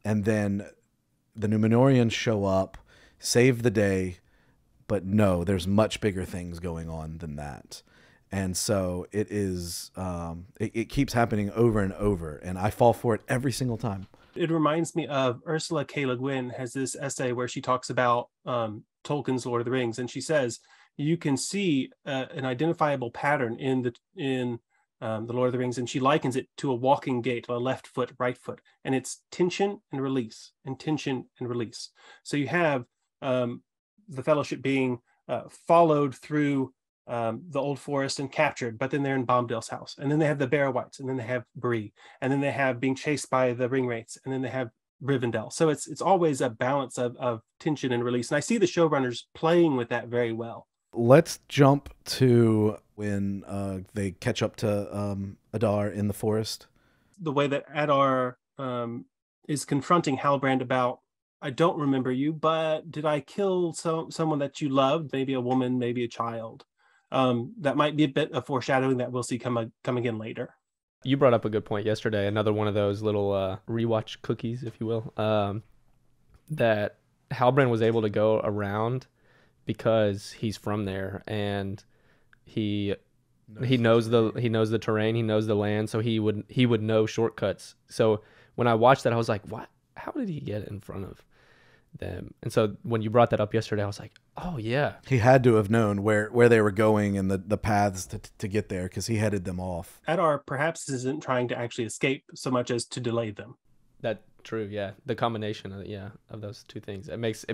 C: And then the Numenorians show up, save the day, but no, there's much bigger things going on than that. And so it is, it keeps happening over and over, and I fall for it every single time.
B: It reminds me of Ursula K. Le Guin has this essay where she talks about Tolkien's Lord of the Rings, and she says you can see an identifiable pattern in the Lord of the Rings, and she likens it to a walking gait, a left foot, right foot, and it's tension and release, and tension and release. So you have the Fellowship being followed through the Old Forest and captured, but then they're in Bombadil's house, and then they have the Barrow-wights, and then they have Bree, and then they have being chased by the Ringwraiths, and then they have Rivendell. So it's always a balance of tension and release, and I see the showrunners playing with that very well.
C: Let's jump to when they catch up to Edar in the forest.
B: The way that Edar is confronting Halbrand about, I don't remember you, but did I kill someone that you loved? Maybe a woman, maybe a child. That might be a bit of foreshadowing that we'll see come again later.
A: You brought up a good point yesterday, another one of those little rewatch cookies, if you will, that Halbrand was able to go around because he's from there, and he knows the terrain, he knows the land, so he would know shortcuts. So when I watched that, I was like, what? How did he get in front of them? And so when you brought that up yesterday, I was like, Oh yeah.
C: He had to have known where they were going and the paths to get there, because he headed them off.
B: Edar perhaps isn't trying to actually escape so much as to delay them.
A: That true, yeah. The combination of those two things. It makes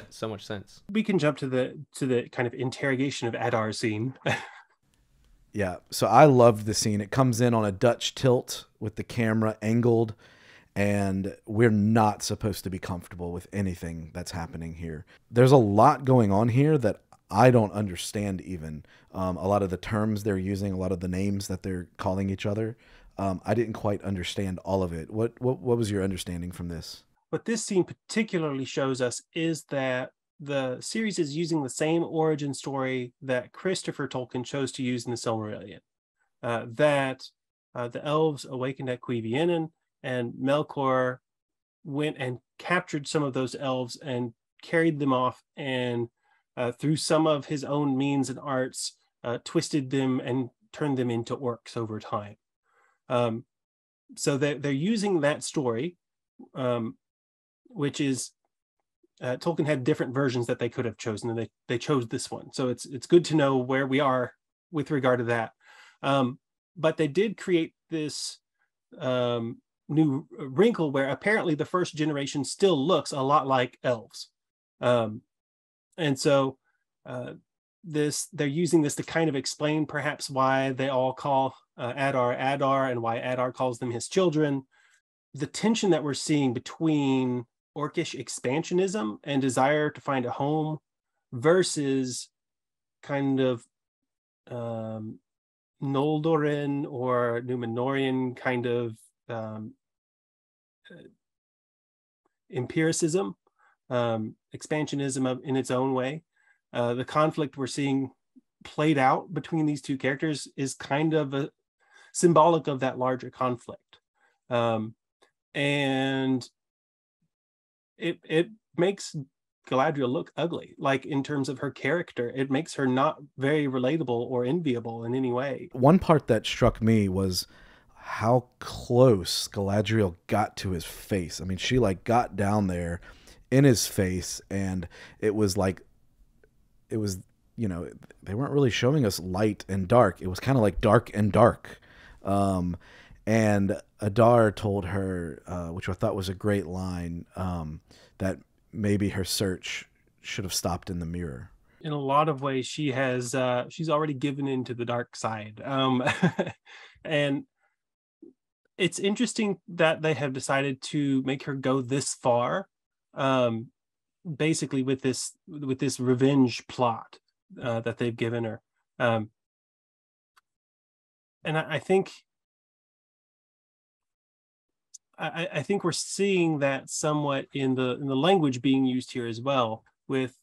A: so much sense.
B: We can jump to the kind of interrogation of Edar scene.
C: Yeah, so I loved the scene. It comes in on a Dutch tilt with the camera angled, and we're not supposed to be comfortable with anything that's happening here. There's a lot going on here that I don't understand even. A lot of the terms they're using, a lot of the names that they're calling each other. I didn't quite understand all of it. What was your understanding from this?
B: What this scene particularly shows us is that the series is using the same origin story that Christopher Tolkien chose to use in the Silmarillion. That the elves awakened at Cuiviénen, and Melkor went and captured some of those elves and carried them off, and through some of his own means and arts, twisted them and turned them into orcs over time. So they're using that story, which is Tolkien had different versions that they could have chosen, and they chose this one. So it's good to know where we are with regard to that. But they did create this new wrinkle where apparently the first generation still looks a lot like elves. And so they're using this to kind of explain perhaps why they all call Adar Adar, and why Adar calls them his children. The tension that we're seeing between orcish expansionism and desire to find a home versus kind of Noldorin or Numenorian kind of empiricism, expansionism in its own way. The conflict we're seeing played out between these two characters is kind of symbolic of that larger conflict. And it makes Galadriel look ugly, like in terms of her character. It makes her not very relatable or enviable in any way.
C: One part that struck me was how close Galadriel got to his face. I mean, she like got down there in his face, and it was like, it was, you know, they weren't really showing us light and dark. It was kind of like dark and dark. And Edar told her, which I thought was a great line, that maybe her search should have stopped in the mirror.
B: In a lot of ways, she's already given into the dark side. And it's interesting that they have decided to make her go this far, basically with this revenge plot that they've given her. And I think we're seeing that somewhat in the language being used here as well, with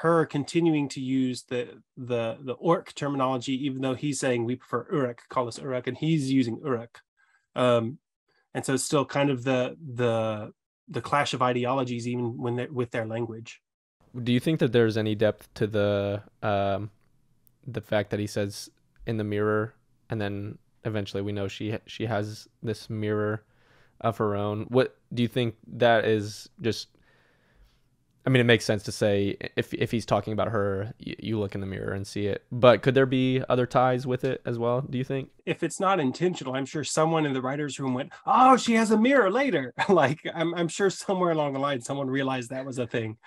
B: her continuing to use the orc terminology, even though he's saying we prefer Uruk, call us Uruk, and he's using Uruk. And so it's still kind of the clash of ideologies, even when they're with their language.
A: Do you think that there's any depth to the fact that he says in the mirror, and then eventually we know she has this mirror of her own? What do you think that is? Just, I mean, it makes sense to say if he's talking about her, you look in the mirror and see it, but could there be other ties with it as well, do you think?
B: If it's not intentional, I'm sure someone in the writer's room went, oh, she has a mirror later. Like I'm sure somewhere along the line someone realized that was a thing.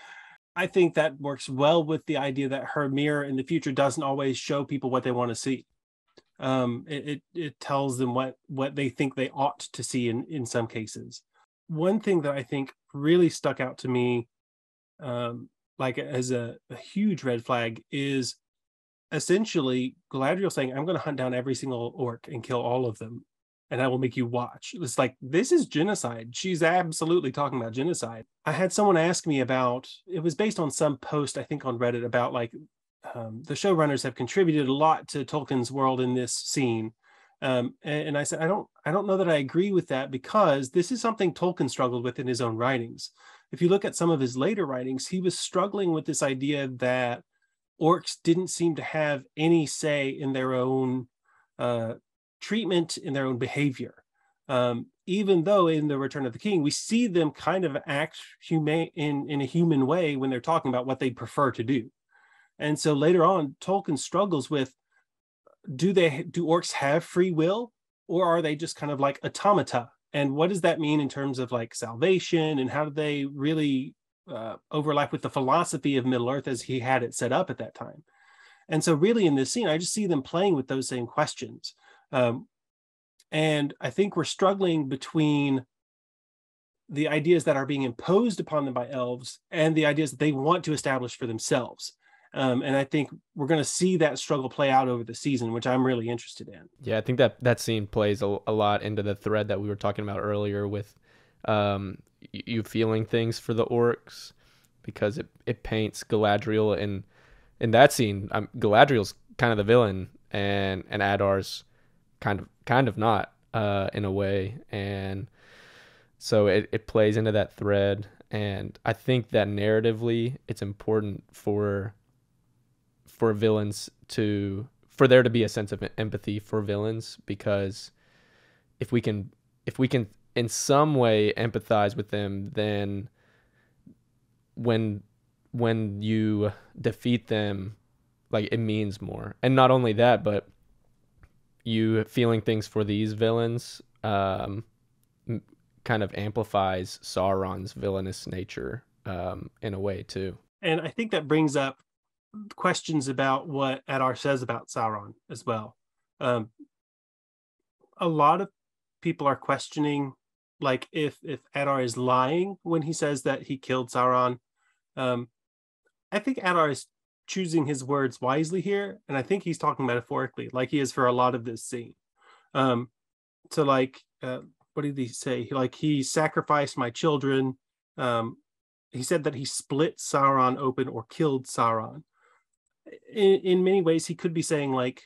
B: I think that works well with the idea that her mirror in the future doesn't always show people what they want to see. It tells them what they think they ought to see in some cases. One thing that I think really stuck out to me, like as a huge red flag, is essentially Galadriel saying, I'm going to hunt down every single orc and kill all of them, and I will make you watch. It's like, this is genocide. She's absolutely talking about genocide. I had someone ask me about, it was based on some post, I think on Reddit, about like, the showrunners have contributed a lot to Tolkien's world in this scene. And I said, I don't know that I agree with that, because this is something Tolkien struggled with in his own writings. If you look at some of his later writings, he was struggling with this idea that orcs didn't seem to have any say in their own treatment, in their own behavior. even though in the Return of the King, we see them kind of act humane in a human way when they're talking about what they'd prefer to do. And so later on, Tolkien struggles with, do orcs have free will, or are they just kind of like automata? And what does that mean in terms of like salvation, and how do they really overlap with the philosophy of Middle Earth as he had it set up at that time? And so really in this scene, I just see them playing with those same questions. And I think we're struggling between the ideas that are being imposed upon them by elves and the ideas that they want to establish for themselves. And I think we're going to see that struggle play out over the season, which I'm really interested in.
A: Yeah, I think that scene plays a lot into the thread that we were talking about earlier with you feeling things for the orcs, because it paints Galadriel in that scene. Galadriel's kind of the villain, and Adar's kind of not in a way, and so it plays into that thread. And I think that narratively it's important for villains for there to be a sense of empathy for villains, because if we can in some way empathize with them, then when you defeat them, like, it means more. And not only that, but you feeling things for these villains kind of amplifies Sauron's villainous nature in a way too.
B: And I think that brings up questions about what Edar says about Sauron as well. A lot of people are questioning, like, if Edar is lying when he says that he killed Sauron. I think Edar is choosing his words wisely here, and I think he's talking metaphorically, like he is for a lot of this scene. So like, what did he say? Like, he sacrificed my children. He said that he split Sauron open or killed Sauron. In many ways, he could be saying, like,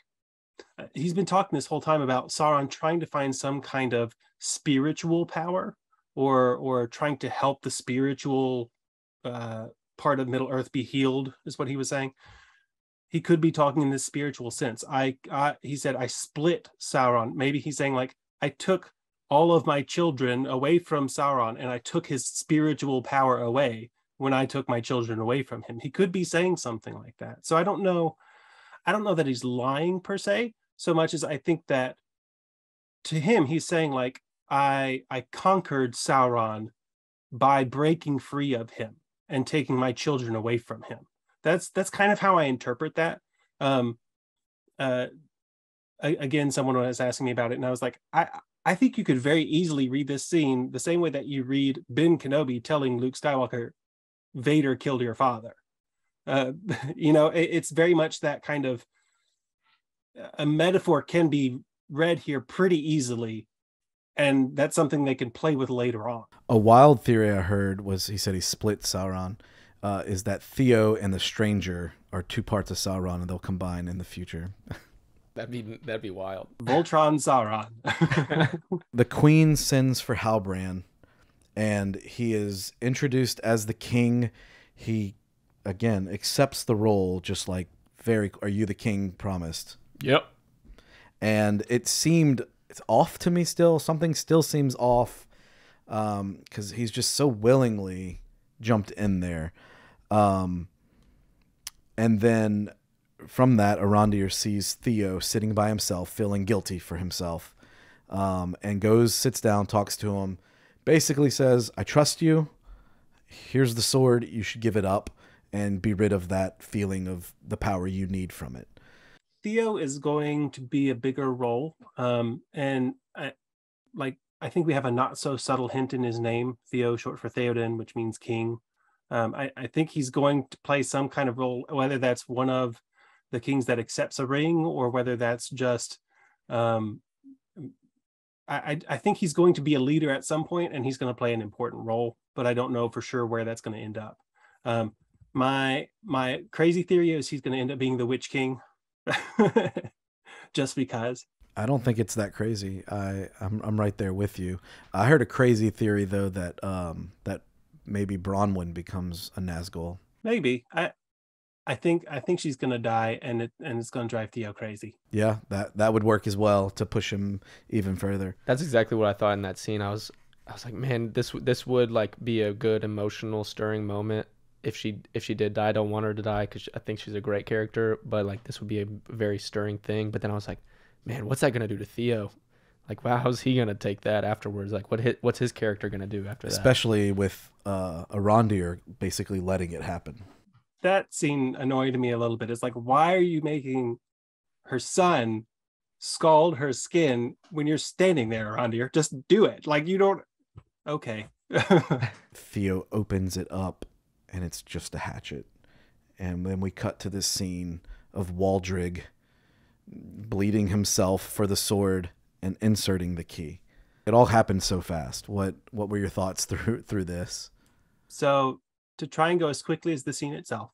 B: he's been talking this whole time about Sauron trying to find some kind of spiritual power, or trying to help the spiritual part of Middle Earth be healed, is what he was saying. He could be talking in this spiritual sense. He said, I split Sauron. Maybe he's saying, like, I took all of my children away from Sauron, and I took his spiritual power away when I took my children away from him. He could be saying something like that. So I don't know that he's lying per se, so much as I think that to him, he's saying, like, I conquered Sauron by breaking free of him and taking my children away from him. That's kind of how I interpret that. Again, someone was asking me about it, and I was like, I think you could very easily read this scene the same way that you read Ben Kenobi telling Luke Skywalker, Vader killed your father. It's very much that kind of a metaphor can be read here pretty easily, and that's something they can play with later on.
C: A wild theory I heard was, he said he split Sauron, is that Theo and the Stranger are two parts of Sauron, and they'll combine in the future.
A: That'd be wild.
B: Voltron Sauron.
C: The Queen sends for Halbrand, and he is introduced as the king. He, again, accepts the role, just like, are you the king promised?
A: Yep.
C: And it's off to me still. Something still seems off, because he's just so willingly jumped in there. And then from that, Arondir sees Theo sitting by himself, feeling guilty for himself, and sits down, talks to him, basically says, I trust you. Here's the sword. You should give it up and be rid of that feeling of the power you need from it.
B: Theo is going to be a bigger role. And I think we have a not so subtle hint in his name, Theo, short for Theoden, which means king. I think he's going to play some kind of role, whether that's one of the kings that accepts a ring, or whether that's just, I think he's going to be a leader at some point, and he's going to play an important role, but I don't know for sure where that's going to end up. My crazy theory is he's going to end up being the Witch King, just because.
C: I don't think it's that crazy. I'm right there with you. I heard a crazy theory though that maybe Bronwyn becomes a Nazgul.
B: Maybe. I think she's gonna die, and it's gonna drive Theo crazy.
C: Yeah, that would work as well to push him even further.
A: That's exactly what I thought in that scene. I was like, man, this would like be a good emotional stirring moment if she did die. I don't want her to die because I think she's a great character, but like this would be a very stirring thing. But then I was like, man, what's that gonna do to Theo? Like, wow, how's he gonna take that afterwards? Like, what's his character gonna do after that?
C: Especially with Arondir basically letting it happen.
B: That scene annoyed me a little bit. It's like, why are you making her son scald her skin when you're standing there, Arondir? Just do it. Like, you don't. Okay.
C: Theo opens it up, and it's just a hatchet. And then we cut to this scene of Waldrig bleeding himself for the sword and inserting the key. It all happened so fast. What were your thoughts through this?
B: So to try and go as quickly as the scene itself.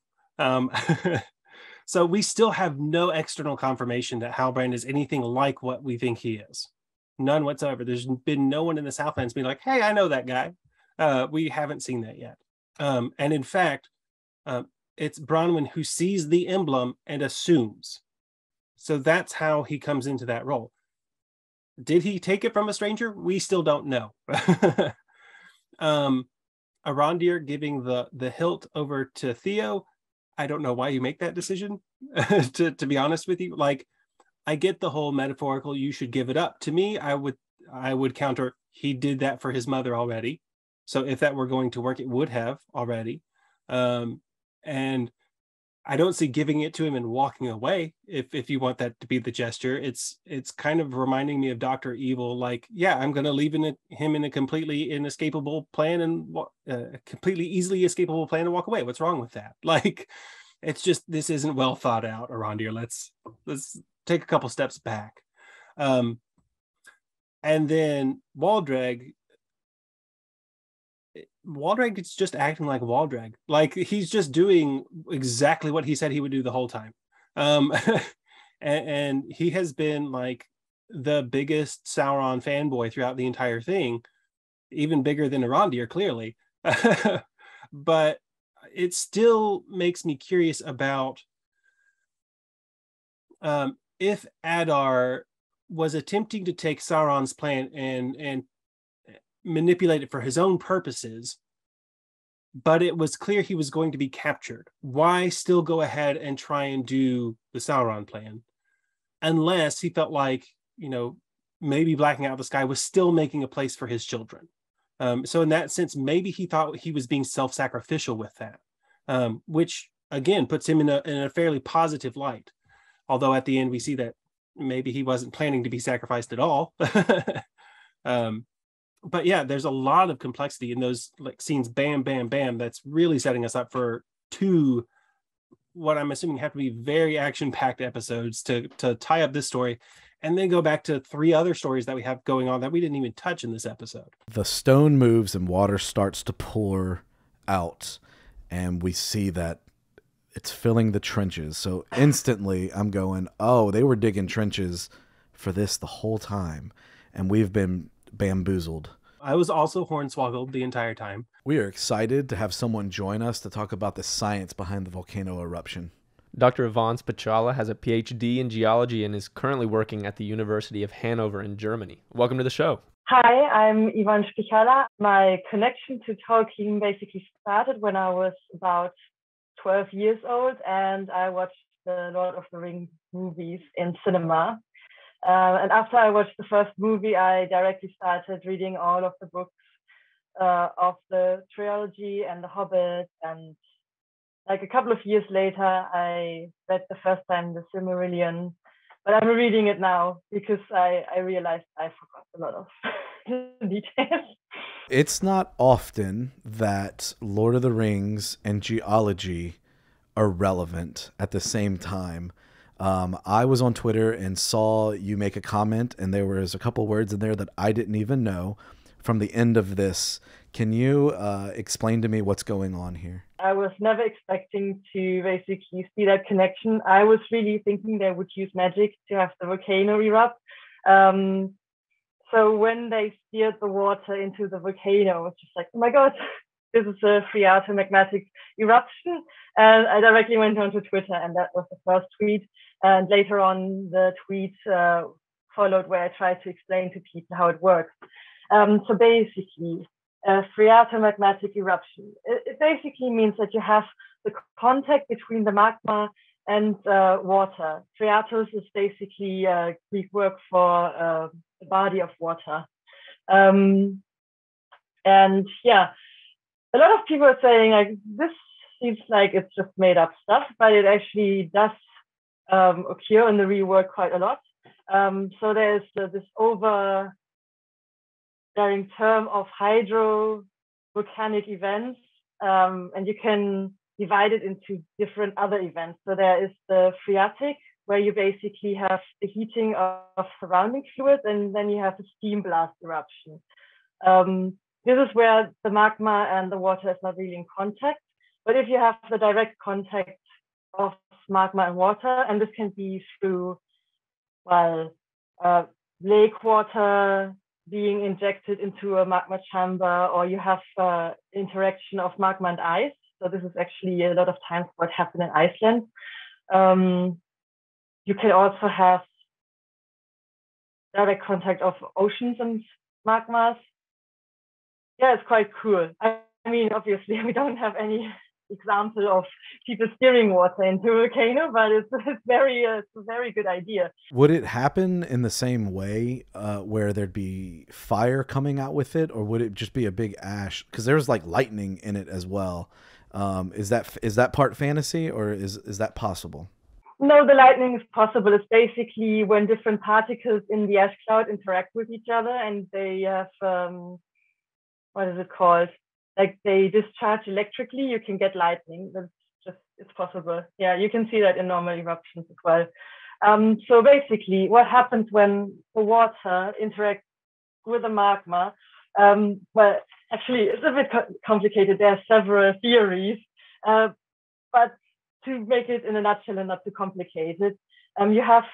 B: So we still have no external confirmation that Halbrand is anything like what we think he is. None whatsoever. There's been no one in the Southlands being like, hey, I know that guy. We haven't seen that yet. And in fact, it's Bronwyn who sees the emblem and assumes. So that's how he comes into that role. Did he take it from a stranger? We still don't know. Arondir giving the hilt over to Theo. I don't know why you make that decision, to be honest with you. Like, I get the whole metaphorical, you should give it up. To me, I would counter, he did that for his mother already. So if that were going to work, it would have already. And I don't see giving it to him and walking away. If you want that to be the gesture, it's kind of reminding me of Dr. Evil. Like, yeah, I'm going to leave him in a completely inescapable plan and completely easily escapable plan and walk away. What's wrong with that? Like, it's just, this isn't well thought out, Arondir. Let's take a couple steps back. And then Waldreg is just acting like Waldreg. Like, he's just doing exactly what he said he would do the whole time. And he has been like the biggest Sauron fanboy throughout the entire thing, even bigger than Arondir, clearly. But it still makes me curious about if Edar was attempting to take Sauron's plan and manipulate it for his own purposes, but it was clear he was going to be captured. Why still go ahead and try and do the Sauron plan? Unless he felt like, maybe blacking out the sky was still making a place for his children. So in that sense, maybe he thought he was being self-sacrificial with that, which again puts him in a fairly positive light. Although at the end we see that maybe he wasn't planning to be sacrificed at all. But yeah, there's a lot of complexity in those like scenes, bam, bam, bam, that's really setting us up for two, what I'm assuming have to be very action-packed episodes to tie up this story, and then go back to 3 other stories that we have going on that we didn't even touch in this episode.
C: The stone moves and water starts to pour out, and we see that it's filling the trenches. So instantly I'm going, oh, they were digging trenches for this the whole time, and we've been bamboozled.
B: I was also hornswoggled the entire time.
C: We are excited to have someone join us to talk about the science behind the volcano eruption.
A: Dr. Yvonne Spachala has a PhD in geology and is currently working at the University of Hanover in Germany. Welcome to the show.
D: Hi, I'm Yvonne Spachala. My connection to Tolkien basically started when I was about 12 years old, and I watched the Lord of the Rings movies in cinema. And after I watched the first movie, I directly started reading all of the books of the trilogy and The Hobbit. And like a couple of years later, I read the first time the Silmarillion. But I'm reading it now because I realized I forgot a lot of details.
C: It's not often that Lord of the Rings and geology are relevant at the same time. I was on Twitter and saw you make a comment, and there was a couple words in there that I didn't even know from the end of this. Can you explain to me what's going on here?
D: I was never expecting to basically see that connection. I was really thinking they would use magic to have the volcano erupt. So when they steered the water into the volcano, it's just like, oh my God, this is a phreatomagmatic eruption. And I directly went onto Twitter, and that was the first tweet. And later on, the tweet followed where I tried to explain to people how it works. So basically, a phreatomagmatic eruption, it basically means that you have the contact between the magma and water. Phreatos is basically Greek word for the body of water. And yeah, a lot of people are saying like this seems like it's just made up stuff, but it actually does occur in the real world quite a lot. So there's this overbearing term of hydrovolcanic events, and you can divide it into different other events. So there is the phreatic, where you basically have the heating of surrounding fluids, and then you have the steam blast eruption. This is where the magma and the water is not really in contact. But if you have the direct contact of magma and water, and this can be through, well, lake water being injected into a magma chamber, or you have interaction of magma and ice. So this is actually a lot of times what happened in Iceland. You can also have direct contact of oceans and magmas. Yeah, it's quite cool. I mean, obviously, we don't have any example of people steering water into a volcano, but it's a very good idea.
C: Would it happen in the same way where there'd be fire coming out with it, or would it just be a big ash? Because there's like lightning in it as well. Is that part fantasy, or is that possible?
D: No, the lightning is possible. It's basically when different particles in the ash cloud interact with each other, and they have what is it called? Like they discharge electrically, you can get lightning. It's possible. Yeah, you can see that in normal eruptions as well. So basically, what happens when the water interacts with the magma? Well, actually, it's a bit complicated. There are several theories, but to make it in a nutshell and not too complicated, you have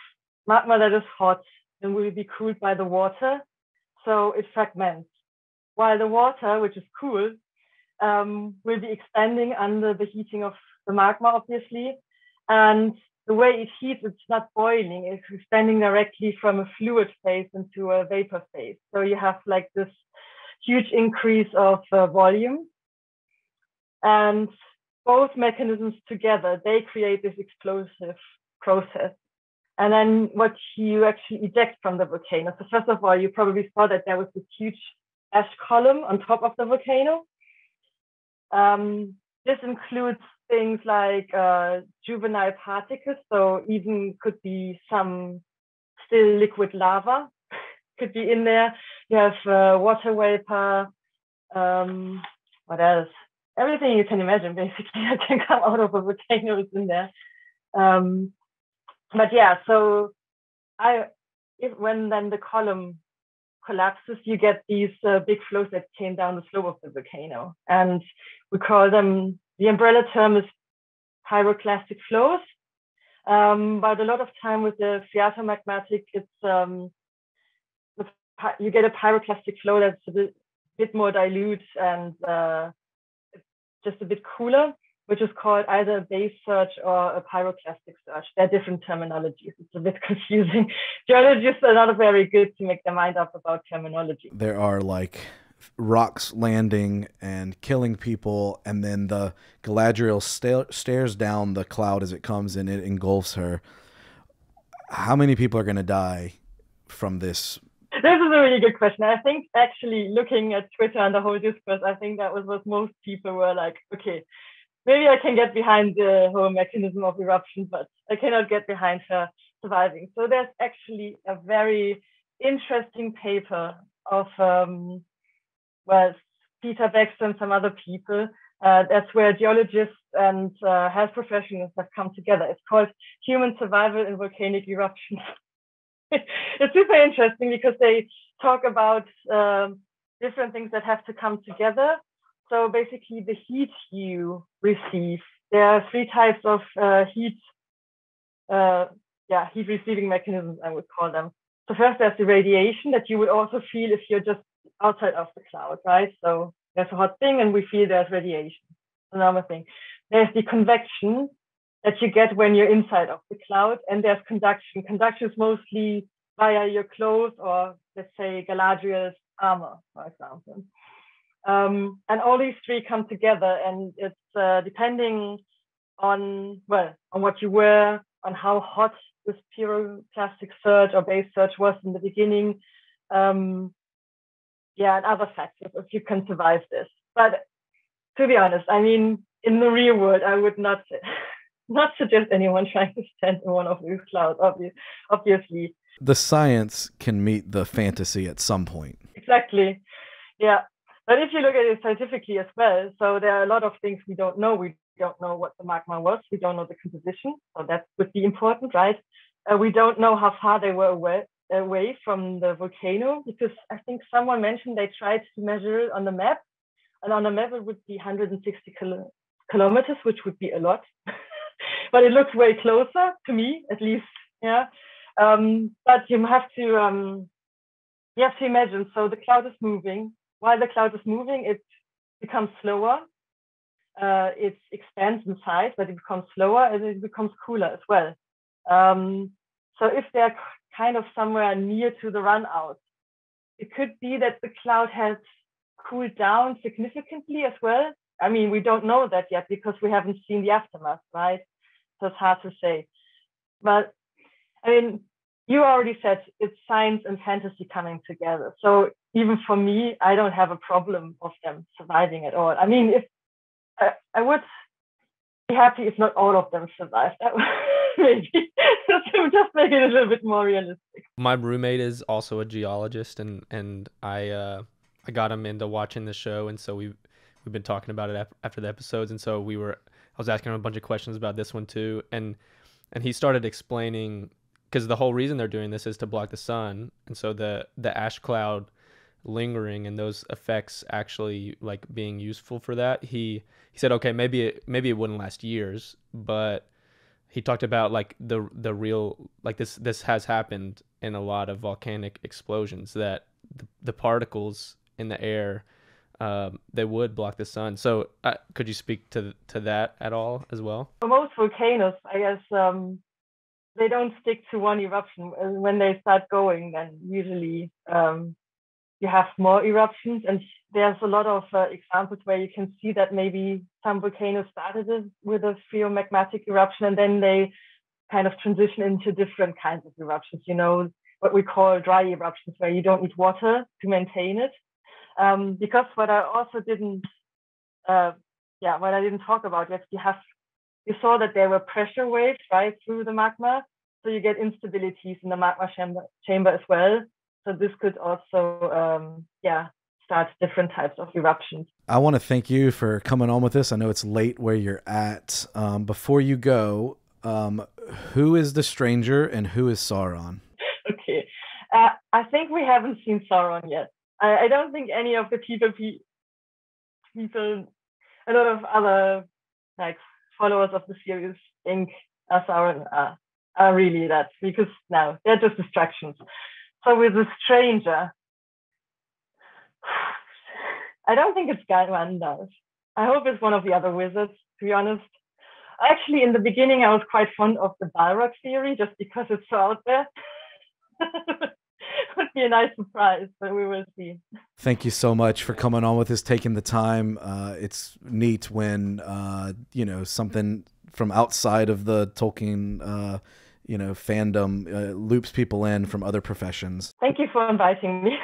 D: magma that is hot and will be cooled by the water, so it fragments. While the water, which is cool, will be expanding under the heating of the magma, obviously. And the way it heats, it's not boiling, it's expanding directly from a fluid phase into a vapor phase. So you have like this huge increase of volume. And both mechanisms together, they create this explosive process. And then what you actually eject from the volcano. So first of all, you probably saw that there was this huge ash column on top of the volcano. This includes things like juvenile particles, so even could be some still liquid lava could be in there. You have water vapor, what else? Everything you can imagine, basically, that can come out of a volcano is in there. But yeah, so when then the column collapses, you get these big flows that came down the slope of the volcano. And we call them, the umbrella term is pyroclastic flows. But a lot of time with the phreatomagmatic, it's you get a pyroclastic flow that's a bit more dilute and just a bit cooler, which is called either a base surge or a pyroclastic surge. They're different terminologies. It's a bit confusing. Geologists are not very good to make their mind up about terminology.
C: There are like rocks landing and killing people, and then the Galadriel stares down the cloud as it comes and it engulfs her. How many people are going to die from this?
D: This is a really good question. I think actually looking at Twitter and the whole discourse, I think that was what most people were like, okay, maybe I can get behind the whole mechanism of eruption, but I cannot get behind her surviving. So there's actually a very interesting paper of, Peter Baxter and some other people. That's where geologists and health professionals have come together. It's called Human Survival in Volcanic Eruptions. It's super interesting because they talk about different things that have to come together. So basically the heat you receive, there are 3 types of heat receiving mechanisms, I would call them. So first there's the radiation that you would also feel if you're just outside of the cloud, right? So there's a hot thing and we feel there's radiation. A normal thing. There's the convection that you get when you're inside of the cloud, and there's conduction. Conduction is mostly via your clothes or, let's say, Galadriel's armor, for example. And all these three come together, and it's depending on what you wear, on how hot this pyroclastic surge or base surge was in the beginning, and other factors, if you can survive this. But to be honest, I mean, in the real world, I would not suggest anyone trying to stand in one of these clouds, obviously.
C: The science can meet the fantasy at some point.
D: Exactly. Yeah. But if you look at it scientifically as well, so there are a lot of things we don't know. We don't know what the magma was. We don't know the composition. So that would be important, right? We don't know how far they were away from the volcano, because I think someone mentioned they tried to measure it on the map. And on the map, it would be 160 kilometers, which would be a lot. But it looks way closer to me, at least. Yeah. But you have to imagine. So the cloud is moving. While the cloud is moving, it becomes slower. It expands in size, but it becomes slower and it becomes cooler as well. So if they're kind of somewhere near to the run out, it could be that the cloud has cooled down significantly as well. I mean, we don't know that yet because we haven't seen the aftermath, right? So it's hard to say. But I mean, you already said it's science and fantasy coming together. So even for me, I don't have a problem of them surviving at all. I mean, if I would be happy if not all of them survived. That maybe just make it a little bit more realistic.
A: My roommate is also a geologist, and I got him into watching the show, and so we've been talking about it after the episodes, and so I was asking him a bunch of questions about this one too, and he started explaining, because the whole reason they're doing this is to block the sun, and so the ash cloud lingering and those effects actually like being useful for that. He said, okay, maybe it wouldn't last years, but he talked about like the real, like this has happened in a lot of volcanic explosions, that the particles in the air, they would block the sun. So could you speak to that at all as well?
D: For most volcanoes, I guess they don't stick to one eruption. When they start going, then usually you have more eruptions, and there's a lot of examples where you can see that maybe some volcanoes started with a phreomagmatic eruption, and then they kind of transition into different kinds of eruptions, you know, what we call dry eruptions, where you don't need water to maintain it. Because what I also didn't talk about yet, you saw that there were pressure waves right through the magma, so you get instabilities in the magma chamber as well. So this could also start different types of eruptions.
C: I want to thank you for coming on with this. I know it's late where you're at. Before you go, who is the stranger and who is Sauron?
D: Okay, I think we haven't seen Sauron yet. I don't think any of the people, a lot of other like followers of the series think Sauron are really that, because now they're just distractions. So with the stranger, I don't think it's Gandalf. I hope it's one of the other wizards, to be honest. Actually, in the beginning, I was quite fond of the Balrog theory, just because it's so out there. Would be a nice surprise, but we will see.
C: Thank you so much for coming on with us, taking the time. It's neat when something from outside of the Tolkien fandom loops people in from other professions.
D: Thank you for inviting me.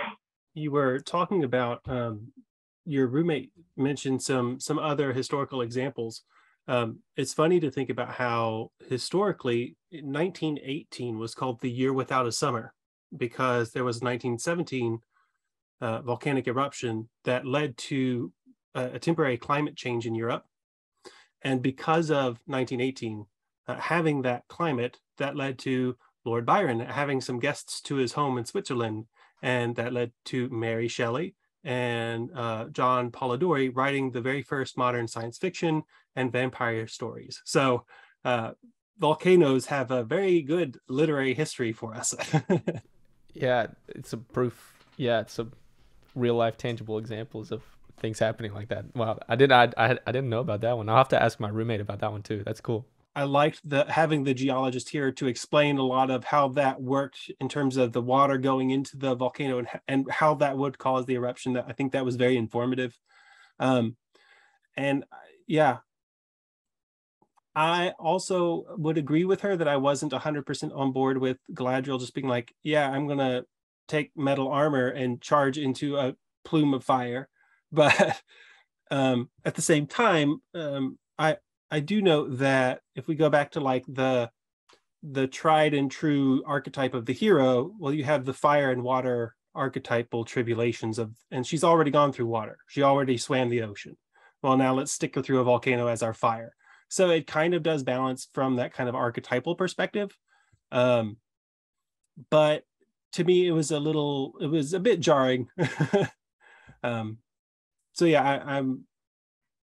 B: You were talking about your roommate mentioned some other historical examples. It's funny to think about how historically 1918 was called the year without a summer, because there was a 1917 volcanic eruption that led to a temporary climate change in Europe. And because of 1918 having that climate, that led to Lord Byron having some guests to his home in Switzerland, and that led to Mary Shelley and John Polidori writing the very first modern science fiction and vampire stories. So volcanoes have a very good literary history for us.
A: Yeah, it's a proof. Yeah, it's a real life tangible examples of things happening like that. Wow, I didn't know about that one. I'll have to ask my roommate about that one too. That's cool.
B: I liked having the geologist here to explain a lot of how that worked in terms of the water going into the volcano and how that would cause the eruption. That I think that was very informative. And yeah, I also would agree with her that I wasn't 100% on board with Galadriel just being like, yeah, I'm going to take metal armor and charge into a plume of fire. But at the same time, I do know that if we go back to like the tried and true archetype of the hero, well, you have the fire and water archetypal tribulations and she's already gone through water. She already swam the ocean. Well, now let's stick her through a volcano as our fire. So it kind of does balance from that kind of archetypal perspective. But to me, it was a bit jarring. So yeah,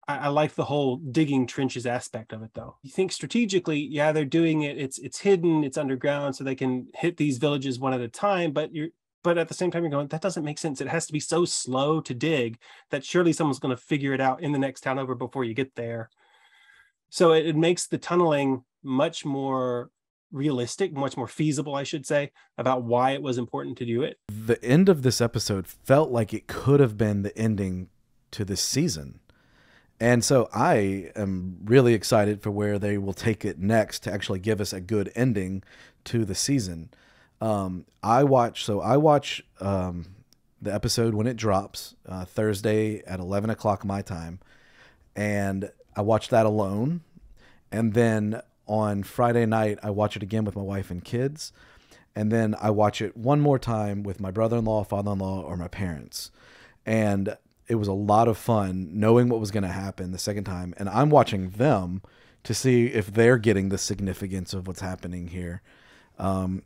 B: I like the whole digging trenches aspect of it, though. You think strategically, yeah, they're doing it. It's hidden, it's underground, so they can hit these villages one at a time. But at the same time, you're going, that doesn't make sense. It has to be so slow to dig that surely someone's going to figure it out in the next town over before you get there. So it makes the tunneling much more realistic, much more feasible, I should say, about why it was important to do it.
C: The end of this episode felt like it could have been the ending to this season. And so I am really excited for where they will take it next to actually give us a good ending to the season. I watch the episode when it drops, Thursday at 11 o'clock my time. And I watch that alone. And then on Friday night, I watch it again with my wife and kids. And then I watch it one more time with my brother-in-law, father-in-law, or my parents. And it was a lot of fun knowing what was going to happen the second time. And I'm watching them to see if they're getting the significance of what's happening here. I'm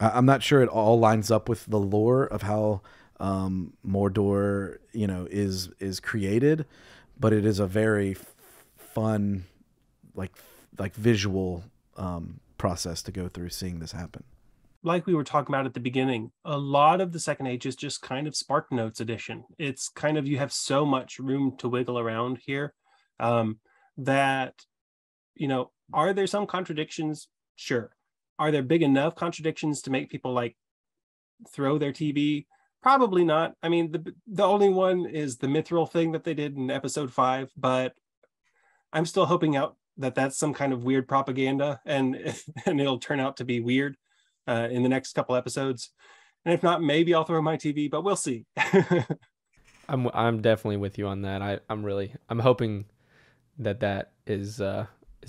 C: not sure it all lines up with the lore of how Mordor, is created, but it is a very fun, like visual process to go through seeing this happen.
B: Like we were talking about at the beginning, a lot of the Second Age is just kind of Spark Notes edition. It's kind of, you have so much room to wiggle around here that, are there some contradictions? Sure. Are there big enough contradictions to make people like throw their TV? Probably not. I mean, the only one is the mithril thing that they did in episode 5, but I'm still hoping out that that's some kind of weird propaganda and it'll turn out to be weird in the next couple episodes. And if not, maybe I'll throw my TV, but we'll see.
A: I'm definitely with you on that. I'm hoping that is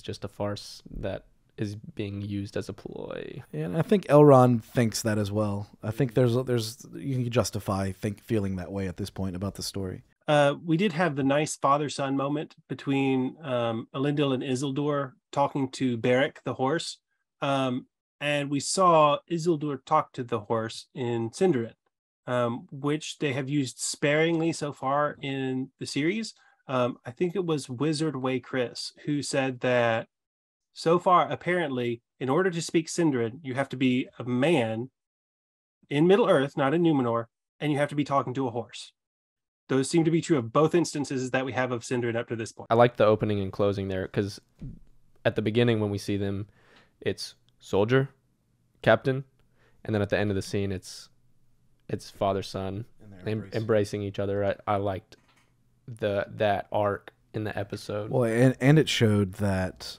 A: just a farce that is being used as a ploy.
C: Yeah, and I think Elrond thinks that as well. I think there's you can justify feeling that way at this point about the story.
B: We did have the nice father-son moment between Elendil and Isildur talking to Beric, the horse. And we saw Isildur talk to the horse in Sindarin, which they have used sparingly so far in the series. I think it was Wizard Way Chris who said that so far, apparently, in order to speak Sindarin, you have to be a man in Middle-earth, not in Numenor, and you have to be talking to a horse. Those seem to be true of both instances that we have of Sindarin up to this point.
A: I like the opening and closing there, because at the beginning when we see them, it's soldier, captain, and then at the end of the scene, it's father son embracing each other. I liked that arc in the episode.
C: Well, and it showed that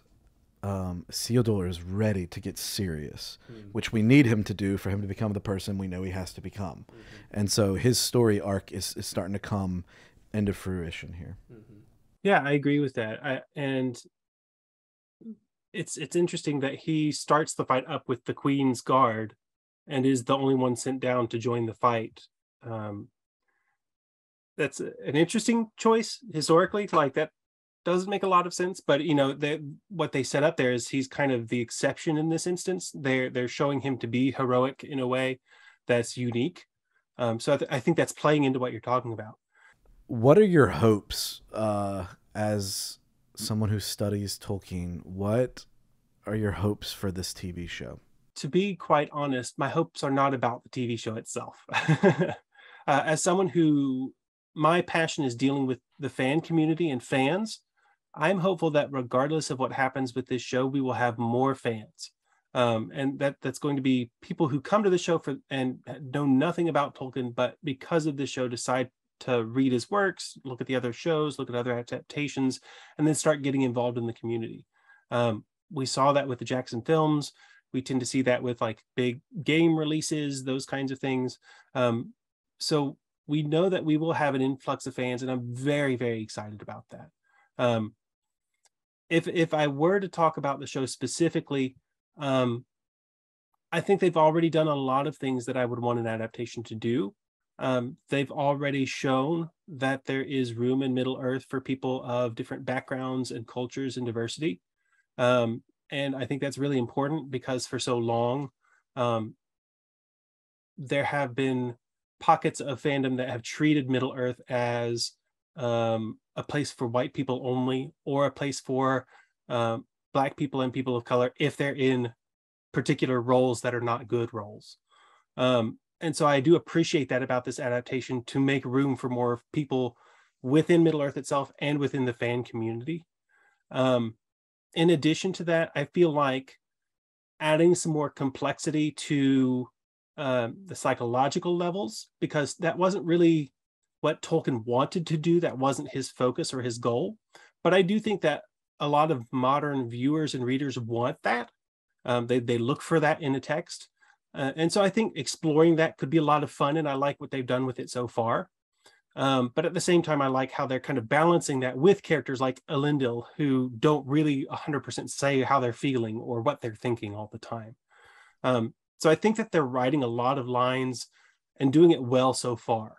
C: Isildur is ready to get serious, which we need him to do for him to become the person we know he has to become. And so his story arc is starting to come into fruition here.
B: Yeah, I agree with that. And it's interesting that he starts the fight up with the Queen's Guard and is the only one sent down to join the fight. That's an interesting choice historically. Like, that doesn't make a lot of sense, but what they set up there is he's kind of the exception in this instance. They're showing him to be heroic in a way that's unique. So I think that's playing into what you're talking about.
C: What are your hopes as someone who studies Tolkien? What are your hopes for this TV show?
B: To be quite honest, my hopes are not about the TV show itself. As someone who my passion is dealing with the fan community and fans, I'm hopeful that regardless of what happens with this show, we will have more fans. And that's going to be people who come to the show and know nothing about Tolkien, but because of this show decide to read his works, look at the other shows, look at other adaptations, and then start getting involved in the community. We saw that with the Jackson films. We tend to see that with like big game releases, those kinds of things. So we know that we will have an influx of fans, and I'm very, very excited about that. If I were to talk about the show specifically, I think they've already done a lot of things that I would want an adaptation to do. They've already shown that there is room in Middle Earth for people of different backgrounds and cultures and diversity. And I think that's really important because for so long, there have been pockets of fandom that have treated Middle Earth as a place for white people only, or a place for Black people and people of color if they're in particular roles that are not good roles. And so I do appreciate that about this adaptation, to make room for more people within Middle Earth itself and within the fan community. In addition to that, I feel like adding some more complexity to the psychological levels, because that wasn't really what Tolkien wanted to do. That wasn't his focus or his goal. But I do think that a lot of modern viewers and readers want that. They look for that in a text. And so I think exploring that could be a lot of fun, and I like what they've done with it so far. But at the same time, I like how they're kind of balancing that with characters like Elendil, who don't really 100% say how they're feeling or what they're thinking all the time. So I think that they're writing a lot of lines and doing it well so far,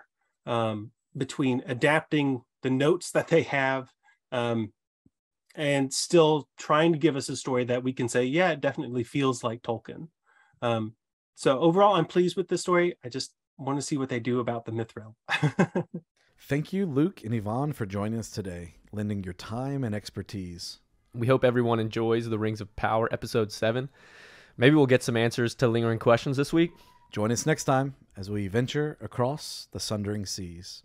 B: between adapting the notes that they have and still trying to give us a story that we can say, yeah, it definitely feels like Tolkien. So overall, I'm pleased with the story. I just want to see what they do about the Mithril.
C: Thank you, Luke and Yvonne, for joining us today, lending your time and expertise.
A: We hope everyone enjoys The Rings of Power, Episode 7. Maybe we'll get some answers to lingering questions this week.
C: Join us next time as we venture across the Sundering Seas.